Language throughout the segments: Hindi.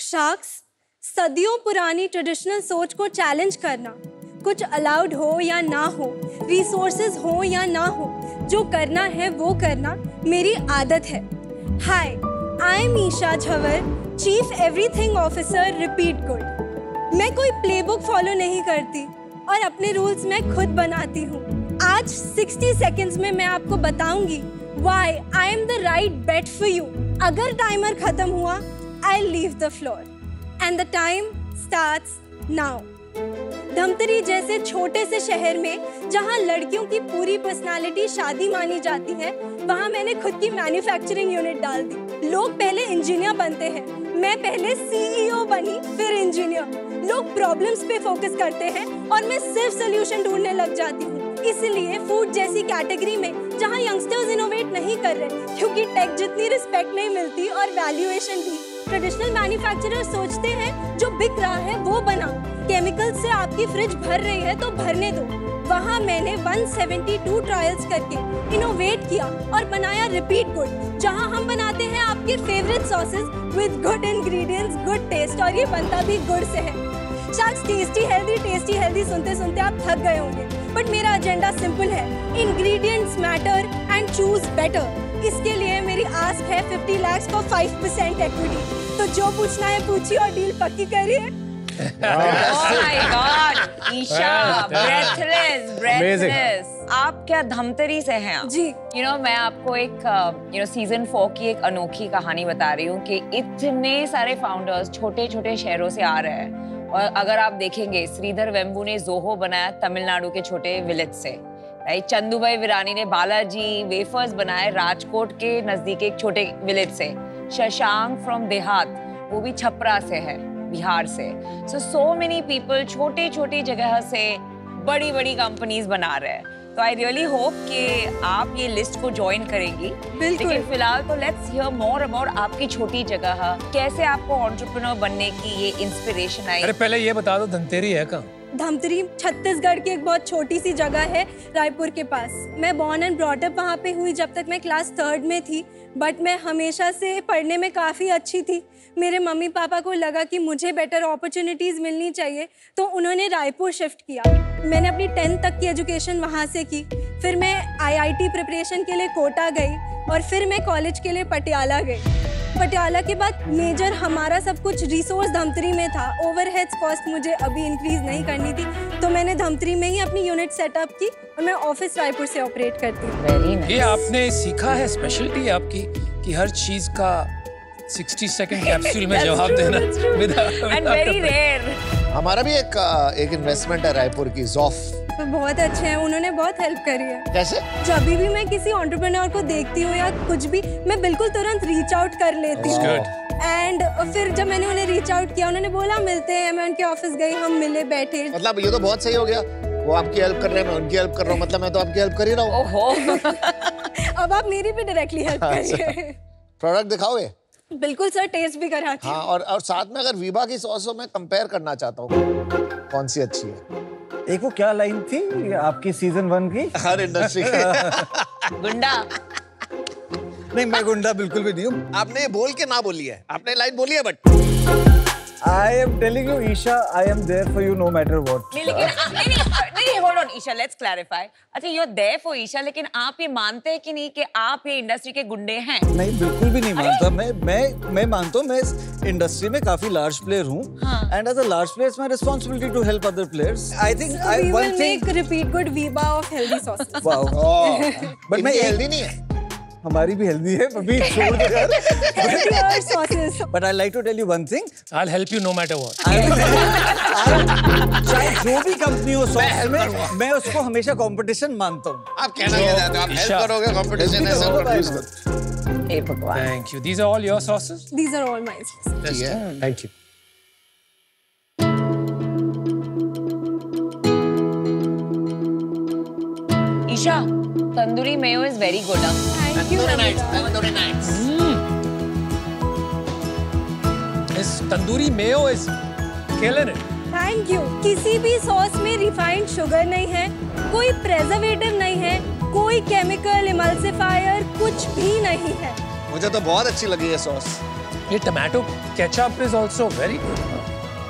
शार्क्स, सदियों पुरानी ट्रेडिशनल सोच को चैलेंज करना, कुछ अलाउड हो या ना हो, रिसोर्सेज हो या ना हो, जो करना है वो करना मेरी आदत है। Hi, I am Esha Jhawar, chief everything officer, repeat good. मैं कोई प्लेबुक फॉलो नहीं करती और अपने रूल्स मैं खुद बनाती हूँ। आज 60 सेकेंड्स में मैं आपको बताऊंगी why I am the right bet for you। अगर टाइमर खत्म हुआ, I'll leave the floor and the time starts now। Dhamtari जैसे छोटे से शहर में जहाँ लड़कियों की पूरी पर्सनालिटी शादी मानी जाती है, वहाँ मैंने खुद की मैन्युफैक्चरिंग यूनिट डाल दी। लोग पहले इंजीनियर बनते हैं, मैं पहले CEO बनी, फिर इंजीनियर। लोग प्रॉब्लम्स पे फोकस करते हैं और मैं सिर्फ सोल्यूशन ढूंढने लग जाती हूँ। इसलिए फूड जैसी कैटेगरी में जहाँ यंगस्टर्स इनोवेट नहीं कर रहे, क्योंकि टेक जितनी रिस्पेक्ट नहीं मिलती और वैल्यूएशन भी। ट्रेडिशनल मैन्युफैक्चरर सोचते हैं जो बिक रहा है वो बनाओ, केमिकल से आपकी फ्रिज भर रही है तो भरने दो। वहाँ मैंने 172 ट्रायल्स करके इनोवेट किया और बनाया रिपीट गुड, जहाँ हम बनाते हैं आपके favourite sauces with good ingredients, good taste, और ये बनता भी गुड़ से है। शायद टेस्टी हेल्दी सुनते सुनते आप थक गए होंगे, बट मेरा एजेंडा सिंपल है, ingredients matter and choose better. इसके लिए मेरी आस्क है 50 लाख को 5% इक्विटी। तो जो पूछना है पूछिए और डील पक्की करिए। Oh my God, Isha, breathless। आप क्या धमतरी से हैं आप? जी। मैं आपको एक सीजन 4 की एक अनोखी कहानी बता रही हूँ कि इतने सारे फाउंडर्स छोटे छोटे शहरों से आ रहे हैं। और अगर आप देखेंगे, श्रीधर वेम्बू ने जोहो बनाया तमिलनाडु के छोटे विलेज से, राइट? चंदूभाई विरानी ने बालाजी वेफर्स बनाए राजकोट के नजदीक एक छोटे विलेज से। शशांक फ्रॉम देहात, वो भी छपरा से है, बिहार से। सो मेनी पीपल छोटे छोटी जगह से बड़ी बड़ी कंपनीज बना रहे हैं। तो आई रियली होप कि आप ये लिस्ट को ज्वाइन करेंगी। लेकिन फिलहाल तो लेट्स हियर मोर अबाउट आपकी छोटी जगह, कैसे आपको एंटरप्रेन्योर बनने की ये इंस्पिरेशन आई। अरे पहले ये बता दो, धमतरी है कहाँ? धमतरी छत्तीसगढ़ की एक बहुत छोटी सी जगह है, रायपुर के पास। मैं बॉर्न एंड ब्रॉट अप वहाँ पे हुई जब तक मैं क्लास 3rd में थी, बट मैं हमेशा से पढ़ने में काफ़ी अच्छी थी। मेरे मम्मी पापा को लगा कि मुझे बेटर अपॉर्चुनिटीज़ मिलनी चाहिए, तो उन्होंने रायपुर शिफ्ट किया। मैंने अपनी 10th तक की एजुकेशन वहाँ से की। फिर मैं IIT प्रिपरेशन के लिए कोटा गई और फिर मैं कॉलेज के लिए पटियाला गई। पटियाला के बाद मेजर हमारा सब कुछ रिसोर्स धमतरी में था। ओवरहेड्स कॉस्ट मुझे अभी इंक्रीज नहीं करनी थी, तो मैंने धमतरी में ही अपनी यूनिट सेटअप की और मैं ऑफिस रायपुर से ऑपरेट करती हूँ। ये आपने सीखा है, स्पेशलिटी है आपकी कि हर चीज का 60 सेकंड कैप्सूल में जवाब देना। And very rare. हमारा भी एक इन्वेस्टमेंट है रायपुर की, ज़ॉफ। तो बहुत अच्छे हैं, उन्होंने बहुत हेल्प करी है। कैसे? जब भी मैं किसी एंटरप्रेन्योर को देखती हूँ या कुछ भी, मैं बिल्कुल तुरंत रीच आउट कर लेती हूँ। एंड फिर जब मैंने उन्हें रीच आउट किया, उन्होंने बोला मिलते हैं, मैं उनके ऑफिस गई, हम मिले, बैठे। मतलब ये तो बहुत सही हो गया, वो आपकी हेल्प कर रहे हैं, मैं उनकी हेल्प कर रहा हूँ, मतलब मैं तो आपकी हेल्प कर ही रहा हूँ। ओहो। अब आप मेरी भी डायरेक्टली हेल्प करिए। प्रोडक्ट दिखाओगे? बिल्कुल सर, टेस्ट भी कराती। हाँ, और साथ में अगर वीबा की सॉस में कंपेयर करना चाहता हूँ, कौन सी अच्छी है? एक वो क्या लाइन थी आपकी सीजन 1 की? हर इंडस्ट्री गुंडा। नहीं, मैं गुंडा बिल्कुल भी नहीं हूँ। आपने ये बोल के ना बोली है, आपने लाइन बोली है, but I am telling you, Isha, I am there for you no matter what. नहीं, लेकिन नहीं, hold on, Isha, let's clarify. अच्छा, you're there for Isha, लेकिन आप ये मानते हैं कि नहीं कि आप ये इंडस्ट्री के गुंडे हैं? नहीं, बिल्कुल भी नहीं मानता। मैं मानता हूँ, मैं इस इंडस्ट्री में काफी लार्ज प्लेयर हूँ, and as a large player, it's my responsibility to help other players. I think we will make repeat good Viva of healthy sauces. Wow. But मैं हेल्दी नहीं है। हमारी भी हेल्दी है, अभी छोड़ दे यार। But I like to tell you one thing. I'll help you no matter what. चाहे जो भी कंपनी हो सॉस में, मैं उसको हमेशा कंपटीशन मानता हूँ। आप कहना क्या चाहते हो? आप हेल्प करोगे, कंपटीशन ऐसे कंफ्यूज। हे भगवान। Thank you. These are all your sauces? These are all my sauces. Thank you. Isha, tandoori mayo is very good. Thank you. Tandoori nights. This tandoori mayo is killing it. Thank you. किसी भी सॉस में रिफाइंड शुगर नहीं है, कोई प्रेजर्वेटिव नहीं है, कोई केमिकल इमल्सिफायर कुछ भी नहीं है। मुझे तो बहुत अच्छी लगी ये सॉस। ये tomato ketchup is also very good.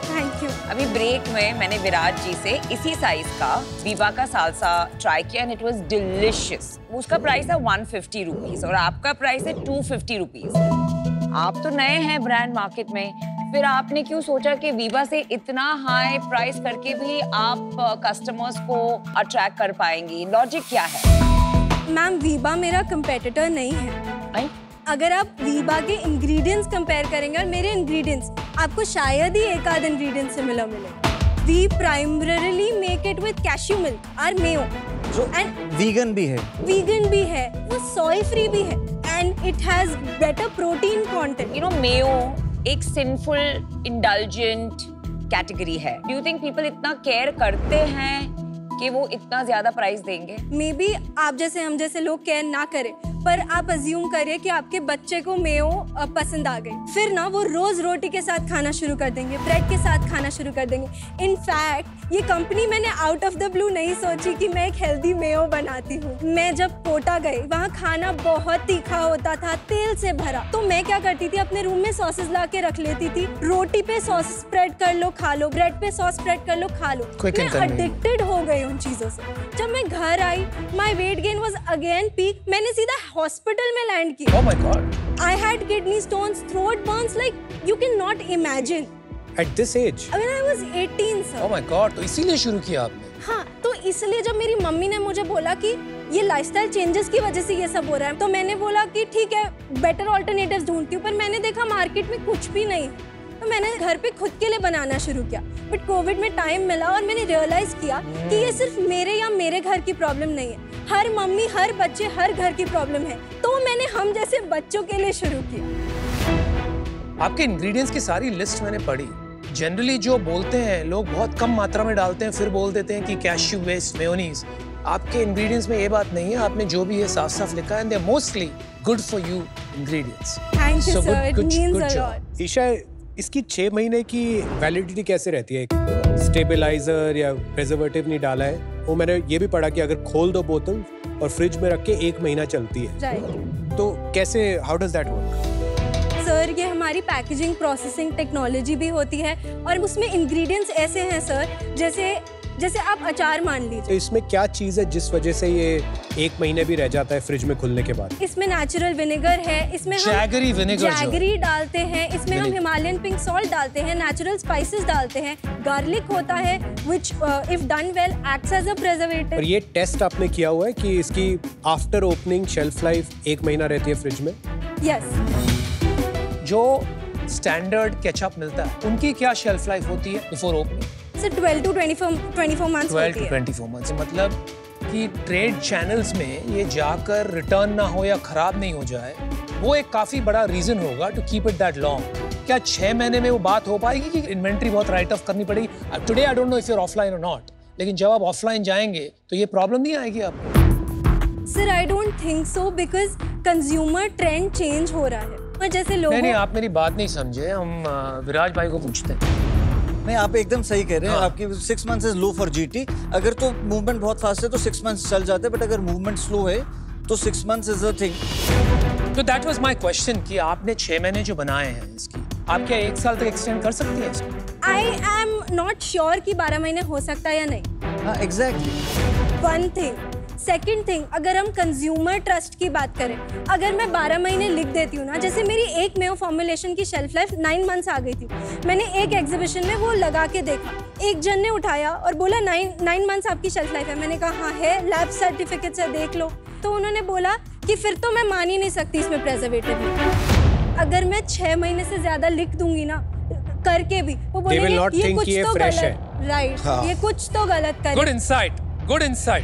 Thank you. अभी ब्रेक में मैंने विराट जी से इसी साइज का वीवा का सालसा ट्राई किया एंड इट वाज डिलीशियस। उसका प्राइस है 150 रुपीज और आपका प्राइस है 250 रुपीज। आप तो नए हैं ब्रांड मार्केट में, फिर आपने क्यों सोचा कि वीवा से इतना हाई प्राइस करके भी आप कस्टमर्स को अट्रैक्ट कर पाएंगी? लॉजिक क्या है? मैम वीवा मेरा कंपेटिटर नहीं है। अगर आप वीवा के इंग्रेडिएंट्स कंपेयर करेंगे और मेरे इंग्रेडिएंट्स, आपको शायद ही एक आध इंग्रेडिएंट सिमिलर मिले। We primarily make it with cashew milk और मेयो, जो एंड वीगन भी है। वीगन भी है, वो सोय फ्री भी है and it has better protein content. You know Mayo एक सिंफुल इंडल्जेंट कैटेगरी है। डू यू थिंक पीपल इतना केयर करते हैं कि वो इतना ज्यादा प्राइस देंगे? मे बी आप जैसे हम जैसे लोग केयर ना करें, पर आप अज्यूम करिए कि आपके बच्चे को मेयो पसंद आ गई, फिर ना वो रोज रोटी के साथ खाना शुरू कर देंगे, ब्रेड के साथ खाना शुरू कर देंगे। इनफैक्ट ये कंपनी मैंने आउट ऑफ द ब्लू नहीं सोची कि मैं एक हेल्दी मेयो बनाती हूँ। मैं जब कोटा गई, वहाँ खाना बहुत तीखा होता था, तेल से भरा, तो मैं क्या करती थी, अपने रूम में सॉसेस ला के रख लेती थी। रोटी पे सॉस स्प्रेड कर लो, खा लो, ब्रेड पे सॉस स्प्रेड कर लो, खा लो। मैं एडिक्टेड हो गई उन चीजों से। जब मैं घर आई, my weight gain was again peak. मैंने सीधा हॉस्पिटल में लैंड किया। Oh my God. I had kidney stones, throat burns, like you cannot imagine. At this age? When I was 18, sir. Oh my God. तो इसीलिए शुरू किया आपने? हाँ, तो इसलिए जब मेरी मम्मी ने मुझे बोला कि ये लाइफस्टाइल चेंजेस की वजह से ये सब हो रहा है, तो मैंने बोला कि ठीक है, बेटर ऑल्टरनेटिव्स ढूंढती हूँ। पर मैंने देखा मार्केट में कुछ भी नहीं है, तो मैंने घर पे खुद के लिए बनाना शुरू किया। बट कोविड में टाइम मिला और मैंने रियलाइज किया कि ये सिर्फ मेरे या मेरे घर की प्रॉब्लम नहीं है, हर मम्मी, हर बच्चे, हर घर की प्रॉब्लम है। तो मैंने हम जैसे बच्चों के लिए शुरू किया। आपके इंग्रेडिएंट्स की सारी लिस्ट मैंने पढ़ी। जनरली जो बोलते हैं लोग बहुत कम मात्रा में डालते हैं, फिर बोल देते हैं कि कैश्यू बेस्ड मेयोनीज। आपके इंग्रेडिएंट्स में ये बात नहीं है, आपने जो भी है साफ साफ लिखा है, and they are mostly good for you ingredients. Thank you sir, it means a lot. Isha, इसकी 6 महीने की वैलिडिटी कैसे रहती है? स्टेबलाइजर या प्रिजर्वेटिव नहीं डाला है? वो मैंने ये भी पढ़ा कि अगर खोल दो बोतल और फ्रिज में रख के 1 महीना चलती है। राइट। तो कैसे, how does that work? Sir, ये हमारी पैकेजिंग प्रोसेसिंग टेक्नोलॉजी भी होती है और उसमें इंग्रेडिएंट्स ऐसे हैं सर, जैसे आप अचार मान लीजिए। तो इसमें क्या चीज़ है जिस वजह से ये 1 महीने भी रह जाता है फ्रिज में खुलने के बाद? इसमें नेचुरल विनेगर है, इसमें हम जैगरी डालते हैं, इसमें हम हिमालयन पिंक सॉल्ट डालते हैं, नेचुरल स्पाइसेस डालते हैं, गार्लिक होता है which if done well acts as a preservative. और ये टेस्ट आपने किया हुआ है कि इसकी आफ्टर ओपनिंग शेल्फ लाइफ 1 महीना रहती है फ्रिज में? यस। जो स्टैंडर्ड केचप मिलता है, उनकी क्या शेल्फ लाइफ होती है before opening? Sir 12 to 24 months होती है। 12 to 24 मंथ्स, मतलब कि ट्रेड चैनल्स में ये जाकर रिटर्न ना हो या खराब नहीं हो जाए, वो एक काफी बड़ा रीजन होगा to keep it that long. क्या 6 महीने में वो बात हो पाएगी कि इन्वेंट्री बहुत राइट ऑफ करनी पड़ेगी? Today I don't know if you are offline और नॉट, लेकिन जब आप ऑफलाइन जाएंगे तो ये प्रॉब्लम नहीं आएगी आपको? Sir I don't think so, because consumer trend change हो रहा है और जैसे लोग नहीं, आप मेरी बात नहीं समझे, हम विराज भाई को पूछते हैं। नहीं, आप एकदम सही कह रहे हैं। आपकी 6 months is low for GT. अगर तो मूवमेंट बहुत फास्ट है तो 6 मंथ्स चल जाते हैं, बट अगर मूवमेंट स्लो है तो 6 मंथ्स इज अ थिंग। तो दैट वाज माय क्वेश्चन कि आपने 6 महीने जो बनाए हैं इसकी, आप क्या 1 साल तक एक्सटेंड कर सकती हैं इसको? आई एम नॉट श्योर कि 12 महीने हो सकता है या नहीं। हाँ, exactly. One thing. Second thing, अगर हम कंज्यूमर ट्रस्ट की बात करें, अगर मैं 12 महीने लिख देती हूँ ना, जैसे मेरी एक मेयो फॉर्मुलेशन की शेल्फ लाइफ 9 मंथ्स आ गई थी, मैंने एक एग्जीबिशन में वो लगा के देखा, एक जन ने उठाया और बोला 9 मंथ्स आपकी शेल्फ लाइफ है। मैंने कहा हाँ है, लैब सर्टिफिकेट से देख लो। तो उन्होंने बोला कि फिर तो मैं मान ही नहीं सकती इसमें प्रिजर्वेटिव है। अगर मैं 6 महीने से ज्यादा लिख दूंगी ना करके भी, वो बोलेंगे ये कुछ तो गलत, राइट, ये कुछ तो गलत कर। Good insight, good insight.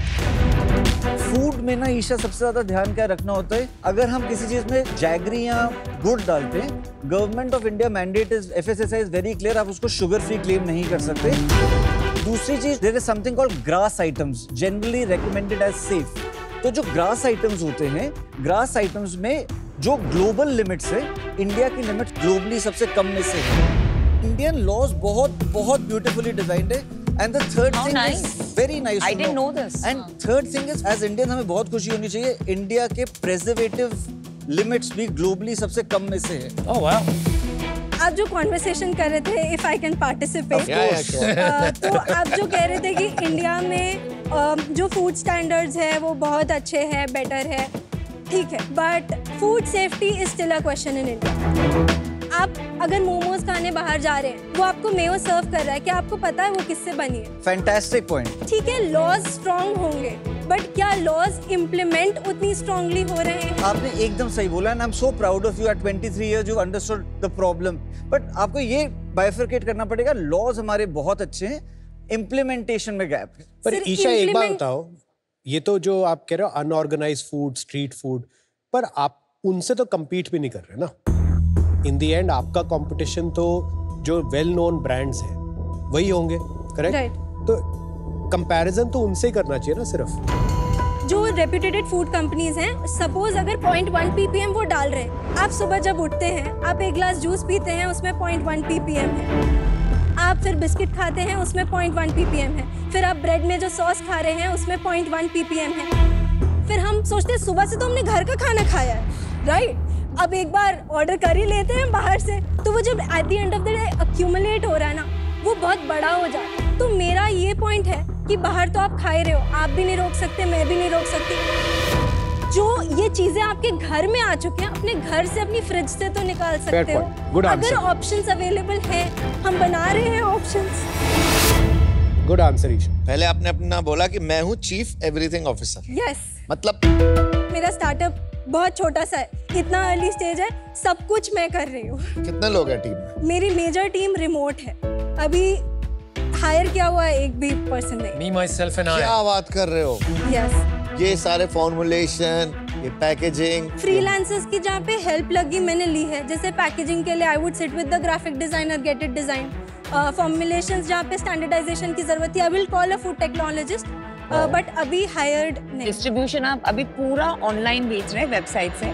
Food में ना ईशा सबसे ज्यादा ध्यान क्या रखना होता है, अगर हम किसी चीज में जैगरी या गुड़ डालते हैं, government of India mandate is, FSSAI is very clear, आप उसको शुगर फ्री क्लेम नहीं कर सकते। दूसरी चीज, there is something called GRAS items, generally recommended as safe. तो जो ग्रास आइटम्स होते हैं, ग्रास आइटम्स में जो ग्लोबल लिमिट्स है, इंडिया की लिमिट ग्लोबली सबसे कम में से है। इंडियन लॉज बहुत ब्यूटीफुली डिजाइन्ड है। And the third thing is very nice. I didn't know this. And third thing is, as Indians हमें बहुत खुशी होनी चाहिए, इंडिया के प्रिजर्वेटिव लिमिट्स भी ग्लोबली सबसे कम में से है। ओह वाह। आप जो कॉन्वर्सेशन कर रहे थे, इफ आई कैन पार्टिसिपेट, तो आप जो कह रहे थे कि इंडिया में जो फूड स्टैंडर्ड्स है वो बहुत अच्छे हैं, बेटर है, ठीक है, but food safety is still a question in India. आप अगर मोमोज खाने बाहर जा रहे हैं, वो आपको मेयो सर्व कर रहा है, क्या आपको पता है वो किससे बनी है? Fantastic point. ठीक है, लॉज स्ट्रॉन्ग होंगे, बट क्या लॉज इम्प्लीमेंट उतनी स्ट्रॉन्गली हो रहे हैं? आपने एकदम सही बोला, and I am so proud of you. At 23 years you understood the problem, but आपको ये बाइफरकेट करना पड़ेगा। लॉज हमारे बहुत अच्छे हैं, इम्प्लीमेंटेशन में गैप है। पर सिर्फ ईशा एक बात implement- बताओ, ये तो जो आप कह रहे हो अनऑर्गेनाइज्ड फूड, स्ट्रीट फूड, पर आप उनसे तो compete भी नहीं कर रहे ना। इन दी एंड आपका कंपटीशन तो जो वेल नोन ब्रांड्स हैं वही होंगे, करेक्ट? Right. तो कंपैरिजन तो उनसे ही करना चाहिए ना सिर्फ। जो रेप्यूटेड फूड कंपनीज हैं, सपोज अगर 0.1 ppm वो डाल रहे हैं, आप सुबह जब उठते हैं, आप एक ग्लास जूस पीते हैं, उसमें 0.1 ppm है। आप फिर बिस्किट खाते हैं, उसमें 0.1 ppm है। फिर आप ब्रेड में जो सॉस खा रहे हैं, उसमें 0.1 ppm है। फिर हम सोचते हैं सुबह से तो हमने घर का खाना खाया है, राइट? अब एक बार ऑर्डर कर ही लेते हैं बाहर से, तो वो जब at the end of the day accumulate हो रहा है ना, वो बहुत बड़ा हो जाता है। तो मेरा ये पॉइंट है कि बाहर तो आप खा ही रहे हो, आप भी नहीं रोक सकते, मैं भी नहीं रोक सकती। जो ये चीजें आपके घर में आ चुकी हैं, अपने घर से, अपनी फ्रिज से तो निकाल सकते हो। Good अगर answer. ऑप्शंस अवेलेबल हैं, हम बना रहे हैं ऑप्शंस। Good answer Isha. पहले आपने अपना बोला कि मैं हूँ चीफ एवरीथिंग ऑफिसर, यस, मतलब मेरा स्टार्टअप बहुत छोटा सा है, इतना अर्ली स्टेज है, सब कुछ मैं कर रही हूँ। कितने लोग हैं टीम में? मेरी मेजर टीम रिमोट है, अभी हायर किया हुआ है एक भी पर्सन नहीं। Me myself and I. क्या बात कर रहे हो? यस, ये सारे फॉर्मुलेशन, ये पैकेजिंग, फ्रीलांसर्स की जहाँ पे हेल्प लगी मैंने ली है। जैसे पैकेजिंग के लिए I would sit with the graphic designer, get it design. Formulations जहाँ पे स्टैंडर्डाइजेशन की जरूरत थी, I will call a food technologist, but अभी हायर्ड नहीं। डिस्ट्रीब्यूशन आप अभी पूरा ऑनलाइन बेच रहे हैं वेबसाइट से?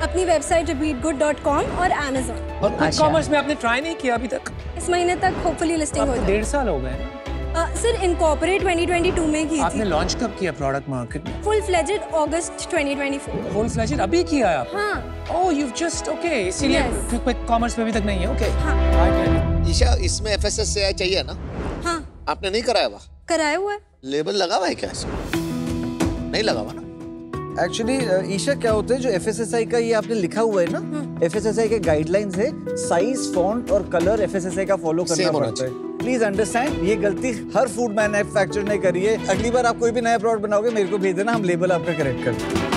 अपनी वेबसाइट repeatgood.com और Amazon। और क्विक अच्छा। कॉमर्स में आपने ट्राई नहीं किया अभी तक? इस महीने तक होपफुली लिस्टिंग हो आपको जाए। 1.5 साल हो गए ना? सर इनकॉर्पोरेट 2022 में की आपने थी, लॉन्च कब किया प्रोडक्ट मार्केट में? फुल फ्लेजेड अगस्त 2024। फुल फ्लेजेड अभी किया है आपने? हाँ ओह, you've just okay, इसीलिए Yes. क्विक कॉमर्स में अभी तक नहीं है, ओके। हाँ ईशा इसमें FSSAI चाहिए ना? हाँ, आपने नहीं कराया हुआ? कराया हुआ है। लेबल लगा हुआ है क्या इसमें? नहीं लगा हुआ ना? एक्चुअली ईशा क्या होता है, जो FSSAI का ये आपने लिखा हुआ है ना, FSSAI के गाइडलाइंस है, साइज, फॉन्ट और कलर FSSAI का फॉलो करना Same होना पड़ता है। प्लीज अंडरस्टैंड, ये गलती हर फूड मैन्युफैक्चरर ने करी है। अगली बार आप कोई भी नया प्रोडक्ट बनाओगे, मेरे को भेज देना, हम लेबल आपका करेक्ट कर देंगे।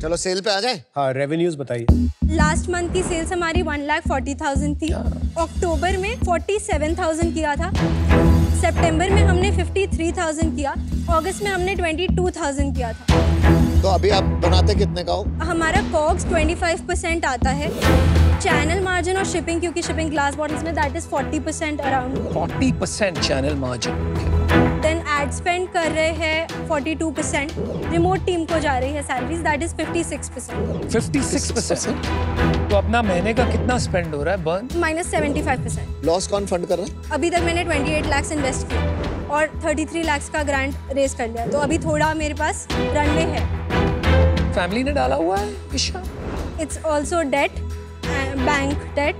चलो सेल पे आ जाए। हाँ, रेवेन्यूज बताइए। लास्ट मंथ की सेल्स हमारी 1,40,000 थी। अक्टूबर में 47,000 किया था। सितंबर में हमने 53,000 किया। अगस्त में हमने 22,000 किया था। तो अभी आप बनाते कितने का हो? हमारा कॉग्स 25% आता है। चैनल मार्जिन और शिपिंग, क्योंकि शिपिंग ग्लास बॉटल्स में that is 40% around. 40% channel margin. Then ad spend कर रहे हैं 42%। रिमोट टीम को जा रही है सैलरीज, दैट इज 56%। 56%? तो अपना महीने का कितना स्पेंड हो रहा है बर्न? -75%। लॉस कौन फंड कर रहा है? अभी तक मैंने 28 लाख इन्वेस्ट किया और 33 लाख का ग्रांट रेज कर लिया, तो अभी थोड़ा मेरे पास रनवे है। फैमिली ने डाला हुआ है Isha? It's also date, bank date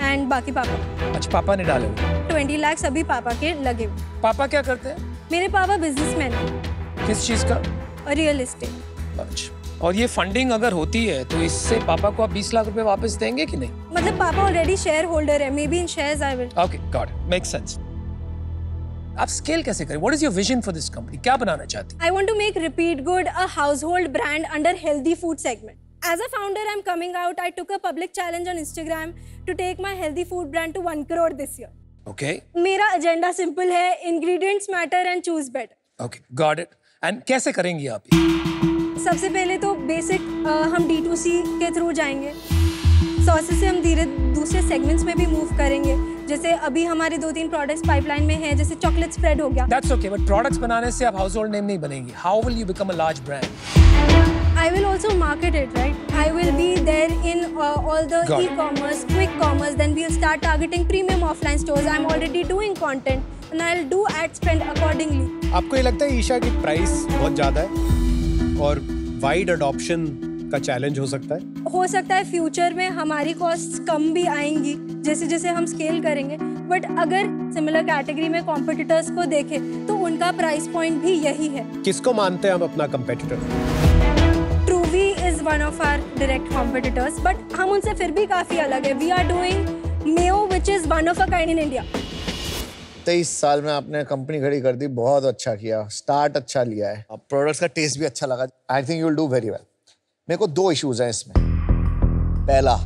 and बाकी पापा। अच्छा, पापा ने डाले हुए। 20 लाख अभी पापा के लगे हुए। पापा क्या करते हैं? मेरे पापा बिजनेसमैन है किस चीज का? और रियल एस्टेट। अच्छा, और ये फंडिंग अगर होती है तो इससे पापा को आप 20 लाख रुपए वापस देंगे कि नहीं? मतलब पापा ऑलरेडी शेयर होल्डर है, may be in shares I will. Okay, got it, makes sense. आप स्केल कैसे करें? What is your vision for this company? क्या बनाना चाहती हैं? I want to make Repeat Good a household brand under healthy food segment. As a founder, I'm coming out. I took a public challenge on Instagram to take my healthy food brand to 1 crore this year. Okay मेरा एजेंडा सिंपल है, ingredients matter and choose better. Okay, got it. And कैसे करेंगी आप ये? सबसे पहले तो बेसिक हम D2C के थ्रू जाएंगे। सॉसेस से हम धीरे दूसरे सेगमेंट्स में भी मूव करेंगे। जैसे अभी हमारे 2-3 प्रोडक्ट्स पाइपलाइन में हैं, जैसे चॉकलेट स्प्रेड हो गया। दैट्स ओके, बट प्रोडक्ट्स बनाने से आप हाउस होल्ड नेम नहीं बनेंगी। How will you become a large brand? I will also market it, right? I will be there in all the Got it. e-commerce, quick commerce. Then we'll start targeting premium offline stores. I'm already doing content, and I'll do ad spend accordingly. आपको ये लगता है ईशा की प्राइस बहुत ज़्यादा है और वाइड अडॉप्शन का चैलेंज हो सकता है? हो सकता है फ्यूचर में हमारी कॉस्ट कम भी आएंगी जैसे जैसे हम स्केल करेंगे, बट अगर सिमिलर कैटेगरी में कॉम्पिटिटर्स को देखें तो उनका प्राइस पॉइंट भी यही है। किसको मानते हैं हम अपना कंपेटिटर? ट्रूवी is one of our direct competitors, but हम उनसे फिर भी काफी अलग है। We are doing mayo which is one of a kind in India. 23 साल में आपने कंपनी खड़ी कर दी, बहुत अच्छा किया, स्टार्ट अच्छा लिया है, प्रोडक्ट्स का टेस्ट भी अच्छा लगा। I think you will do very well. मेरे को 2 इश्यूज हैं इसमें। पहला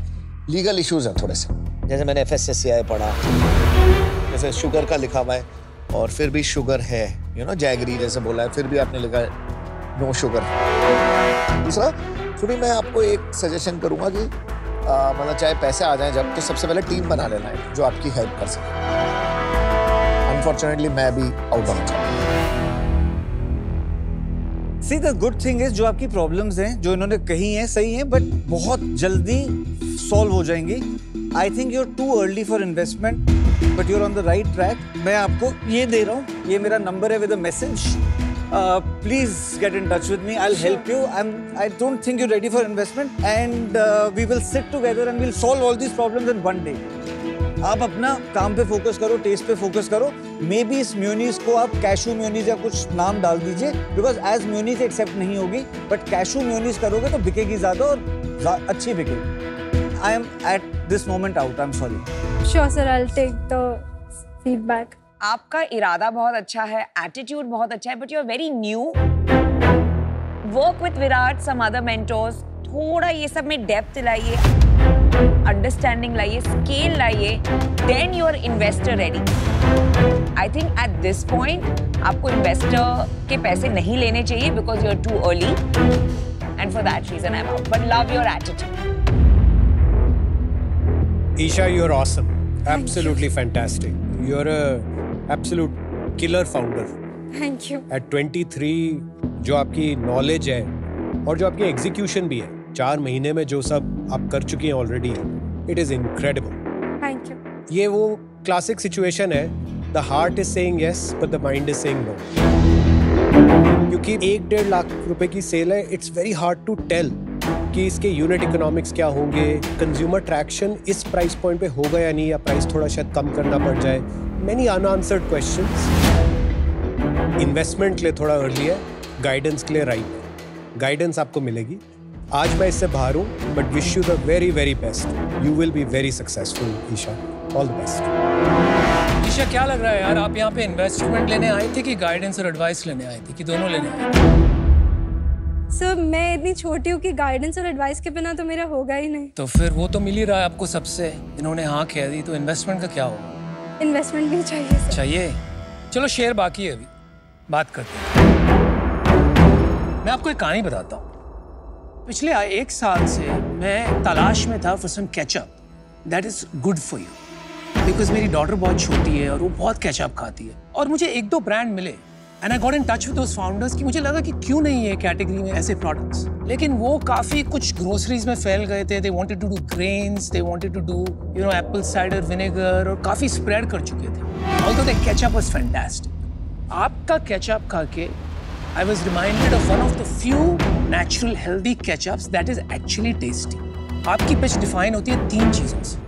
लीगल इश्यूज हैं थोड़े से, जैसे मैंने FSSAI पढ़ा, जैसे शुगर का लिखा हुआ है और फिर भी शुगर है, यू नो जैगरी जैसे बोला है, फिर भी आपने लिखा है नो शुगर। दूसरा थोड़ी मैं आपको एक सजेशन करूंगा कि मतलब चाहे पैसे आ जाएं जब, तो सबसे पहले टीम बना लेना है जो आपकी हेल्प कर सके। अनफॉर्चुनेटली मैं भी out of job. See, the good thing is जो आपकी प्रॉब्लम्स हैं जो इन्होंने कही हैं सही हैं, बट बहुत जल्दी सॉल्व हो जाएंगी। I think you're too early for investment, but you're on the right track. मैं आपको ये दे रहा हूँ, ये मेरा नंबर है with a message. Please get in touch with me. I'll help you. I don't think you're ready for investment, and we will sit together and we'll solve all these problems in one day. आप अपना काम पे फोकस करो, टेस्ट पे फोकस करो। मे बी इस म्यूनीस को आप कैशू म्यूनीस या कुछ नाम डाल दीजिए, बिकॉज एज म्यूनीस एक्सेप्ट नहीं होगी, बट कैशू म्यूनीस करोगे तो बिकेगी ज्यादा और अच्छी बिकेगी। I am at this moment out, I am sorry. Sure sir, I will take the feedback. आपका इरादा बहुत अच्छा है, एटीट्यूड बहुत अच्छा है, but you are very new. Work with Virat, some other mentors, थोड़ा ये सब में डेप्थ लाइए, अंडरस्टैंडिंग लाइए, स्केल लाइए, then you are investor ready. I think at this point आपको इन्वेस्टर के पैसे नहीं लेने चाहिए because you are too early, and for that reason I am out, but love your attitude. Isha, you're awesome. Absolutely fantastic. You're a absolute killer founder. Thank you. At 23, जो आपकी नॉलेज है और जो आपकी एग्जीक्यूशन भी है, 4 महीने में जो सब आप कर चुकी हैं already, it is incredible. Thank you. ये वो क्लासिक सिचुएशन है, the heart is saying yes but the mind is saying no. क्योंकि 1-1.5 लाख रुपए की सेल है, it's very hard to tell कि इसके यूनिट इकोनॉमिक्स क्या होंगे, कंज्यूमर ट्रैक्शन इस प्राइस पॉइंट पे होगा या नहीं, या प्राइस थोड़ा शायद कम करना पड़ जाए। Many unanswered questions. इन्वेस्टमेंट के लिए थोड़ा अर्ली है, गाइडेंस के लिए राइट है। गाइडेंस आपको मिलेगी। आज मैं इससे बाहर हूँ, but wish you the very very best. You will be very successful Isha, all the best. Isha, क्या लग रहा है यार, आप यहाँ पे इन्वेस्टमेंट लेने आई थी कि गाइडेंस और एडवाइस लेने आई थी, कि दोनों लेने आई थी? सर, मैं इतनी छोटी हूँ कि गाइडेंस और एडवाइस के बिना तो मेरा होगा ही नहीं। तो फिर वो तो मिल ही रहा है आपको सबसे, इन्होंने हाँ कह दी, तो इन्वेस्टमेंट का क्या होगा? इन्वेस्टमेंट भी चाहिए सर। चाहिए? चलो शेयर बाकी है, अभी बात करते हैं। मैं आपको एक कहानी बताता हूँ। पिछले 1 साल से मैं तलाश में था for some ketchup that is good for you, because मेरी डॉटर बहुत छोटी है और वो बहुत केचअप खाती है, और मुझे 1-2 ब्रांड मिले and I got in touch with those founders कि मुझे लगा कि क्यों नहीं है कैटेगरी में ऐसे प्रोडक्ट्स, लेकिन वो काफी कुछ ग्रोसरीज में फैल गए थे। They wanted to do grains, they wanted to do you know apple cider vinegar, और काफी स्प्रेड कर चुके थे। Although the ketchup was fantastic. आपका केचअप खा के I was reminded of one of the few natural healthy ketchups that is actually tasty. आपकी पिच डिफाइन होती है 3 चीजों से,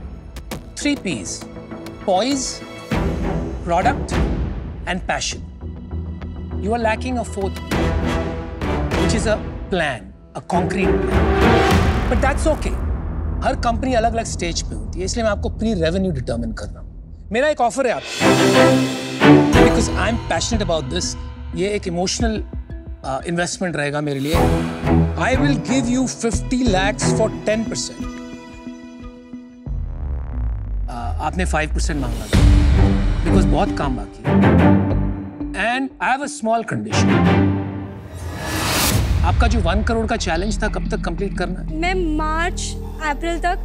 3 P's: poise, product and passion. You are lacking a 4th P, which is a plan, a concrete plan. But that's okay. Her company अलग अलग स्टेज पे होती है, इसलिए मैं आपको प्री रेवेन्यू डिटर्मिन कर रहा हूँ। मेरा एक ऑफर है आपको, because I am passionate about this. ये एक इमोशनल इन्वेस्टमेंट रहेगा मेरे लिए। I will give you 50 lakhs for 10%। आपने 5% मांगा था, बिकॉज बहुत काम बाकी है। And I have a small condition. आपका जो 1 करोड़ का चैलेंज था, कब तक कंप्लीट करना है? मैं मार्च अप्रैल तक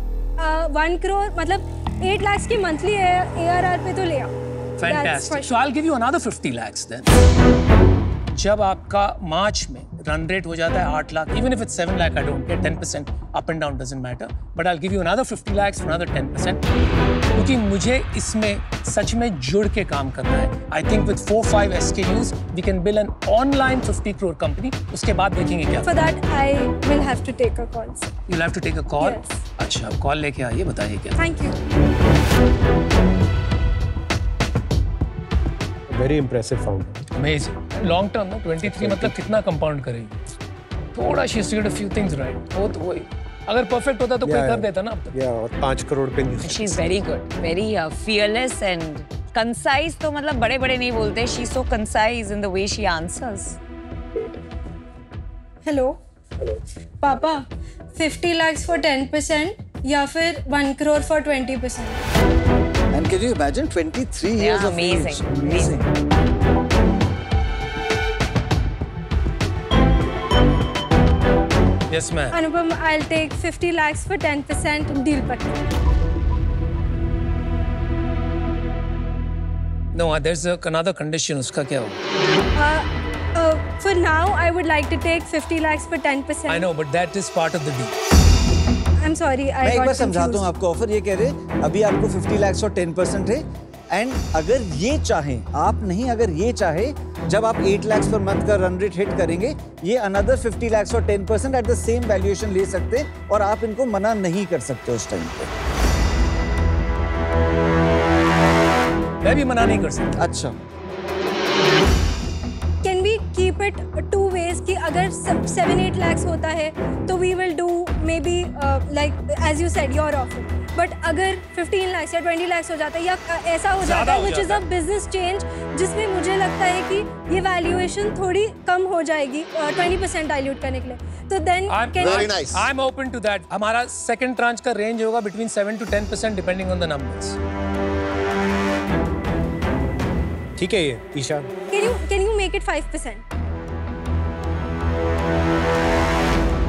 1 करोड़ मतलब 8 लाख की मंथली ARR पे तो ले आओ। Fantastic. So I'll give you another 50 lakhs then. जब आपका मार्च में रन रेट हो जाता है 8 lakh, even if it's 7 lakh, I don't care, 10% up and down doesn't matter, but I'll give you another 50 lakhs for another 10%, क्योंकि मुझे इसमें सच में जुड़ के काम करना है. I think with 4-5 SKUs, we can build an online 50 crore company. उसके बाद देखेंगे क्या. For that, I will have to take a call. You'll have to take a call? Yes. अच्छा, कॉल लेके आइए, बताइए क्या. Thank you. Very impressive founder. Amazing. Long term, no? 23 मतलब कितना कंपाउंड करेगी. थोड़ा she has to get a few things right. वो तो वही. अगर परफेक्ट होता तो कोई कर देता ना अब तक. और 5 करोड़ पे नहीं. She's very good, very fearless and concise. तो मतलब बड़े-बड़े नहीं बोलते. She's so concise in the way she answers. Hello. Papa, 50 lakhs for 10% या फिर 1 crore for 20%. And can you imagine 23 years Yeah, of amazing, age? amazing. Yes, ma'am. Anupam, I'll take 50 lakhs for 10% deal पक्का. No, there's another condition. उसका क्या होगा? For now, I would like to take 50 lakhs for 10%. I know, but that is part of the deal. I'm sorry, I मैं एक got बार समझाता हूँ confused. आपको ऑफर. ये कह रहे अभी आपको 50 lakhs और 10% है, एंड अगर ये चाहें आप नहीं, अगर ये चाहे जब आप 8 lakhs पर मंथ का रन रेट हिट करेंगे, ये अनदर 50 lakhs और 10% एट द सेम वैल्यूएशन ले सकते हैं और आप इनको मना नहीं कर सकते उस टाइम पे. मैं भी मना नहीं कर सकता. अच्छा, Can we keep it 2 ways कि अगर 7-8 lakhs होता है तो we will do maybe like as you said your offer. But अगर 15 lakhs या 20 lakhs हो जाता है या ऐसा हो जाता है which is a business change जिसमें मुझे लगता है कि ये valuation थोड़ी कम हो जाएगी 20% dilute करने के लिए. तो then can Very nice. I'm open to that. हमारा second tranche का range होगा between 7 to 10% depending on the numbers. ठीक है ये Isha. can you make it 5%?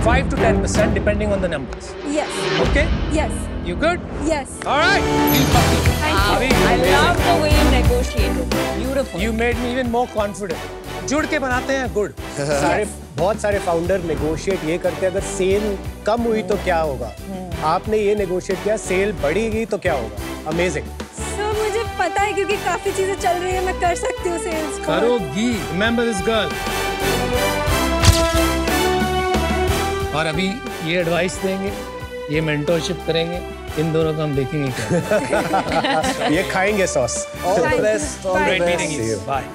5 to 10% depending on the numbers. Yes. Okay? Yes. You good? Yes. All right. Thank you. Abhi, I love the way you negotiated. Beautiful. You made me even more confident. जुड़ के बनाते हैं गुड़. बहुत सारे फाउंडर नेगोशिएट ये करते हैं, अगर सेल कम हुई तो क्या होगा. आपने ये नेगोशिएट किया, सेल बढ़ेगी तो क्या होगा. अमेजिंग. सर मुझे पता है क्योंकि काफी चीजें चल रही है, मैं कर सकती हूँ सेल्स को. करोगी. Remember this girl. और अभी ये एडवाइस देंगे, ये मेंटरशिप करेंगे, इन दोनों को हम देखेंगे क्या. ये खाएंगे sauce. All the Thank you. Best. All the Bye. Great meeting best. you. Bye.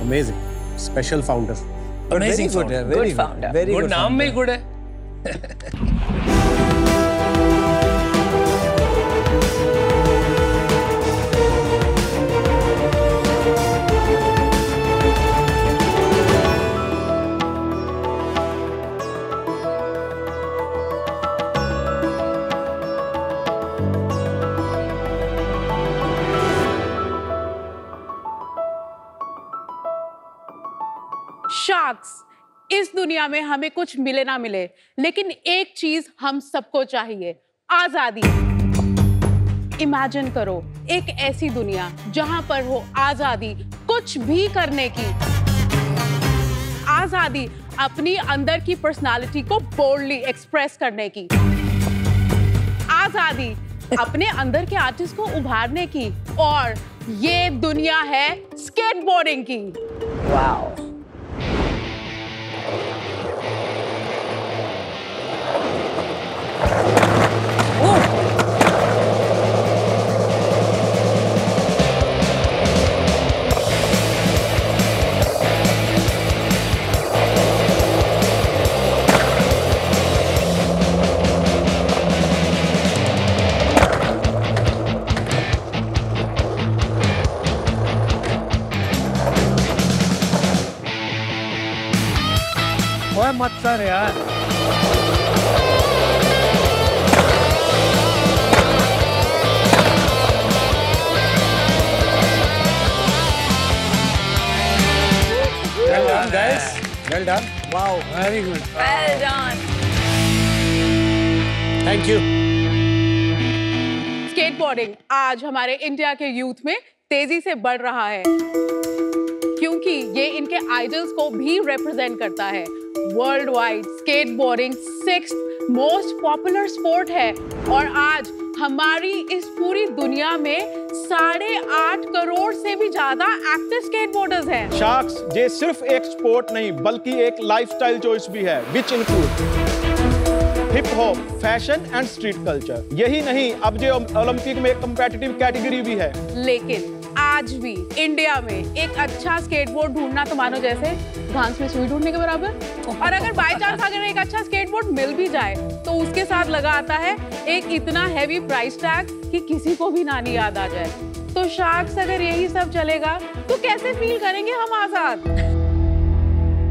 Amazing. Special founder. Amazing Very good, founder. very Good founder. Very गुड़ good नाम में ही founder. गुड़ है. शार्क्स, इस दुनिया में हमें कुछ मिले ना मिले, लेकिन एक चीज हम सबको चाहिए, आजादी. इमेजिन करो एक ऐसी दुनिया जहां पर हो आजादी कुछ भी करने की, आजादी अपनी अंदर की पर्सनालिटी को बोल्डली एक्सप्रेस करने की, आजादी अपने अंदर के आर्टिस्ट को उभारने की, और ये दुनिया है स्केटबोर्डिंग की. Wow. ओए मत कर यार. Well done, guys. Well done. Wow. Very good. Well done. Thank you. Skateboarding आज हमारे इंडिया के यूथ में तेजी से बढ़ रहा है, क्योंकि ये इनके आइडल्स को भी रिप्रेजेंट करता है। World wide skateboarding 6th most popular sport है और आज हमारी इस पूरी दुनिया में 8.5 करोड़ से भी ज्यादा एक्टिव स्केटबोर्डर्स हैं। शार्क्स ये सिर्फ एक स्पोर्ट नहीं बल्कि एक लाइफस्टाइल चॉइस भी है, which include hip hop, fashion and street culture. यही नहीं, अब जो ओलंपिक में एक कम्पिटिटिव कैटेगरी भी है। लेकिन आज भी इंडिया में एक अच्छा स्केटबोर्ड ढूंढना तो मानो जैसे घास में सुई ढूंढने के बराबर। और अगर बाय चांस अगर एक अच्छा स्केटबोर्ड मिल भी जाए तो उसके साथ लगा आता है एक इतना हैवी प्राइस टैग कि किसी को भी नानी याद आ जाए। तो शार्क्स अगर यही सब चलेगा तो कैसे फील करेंगे हम आजाद?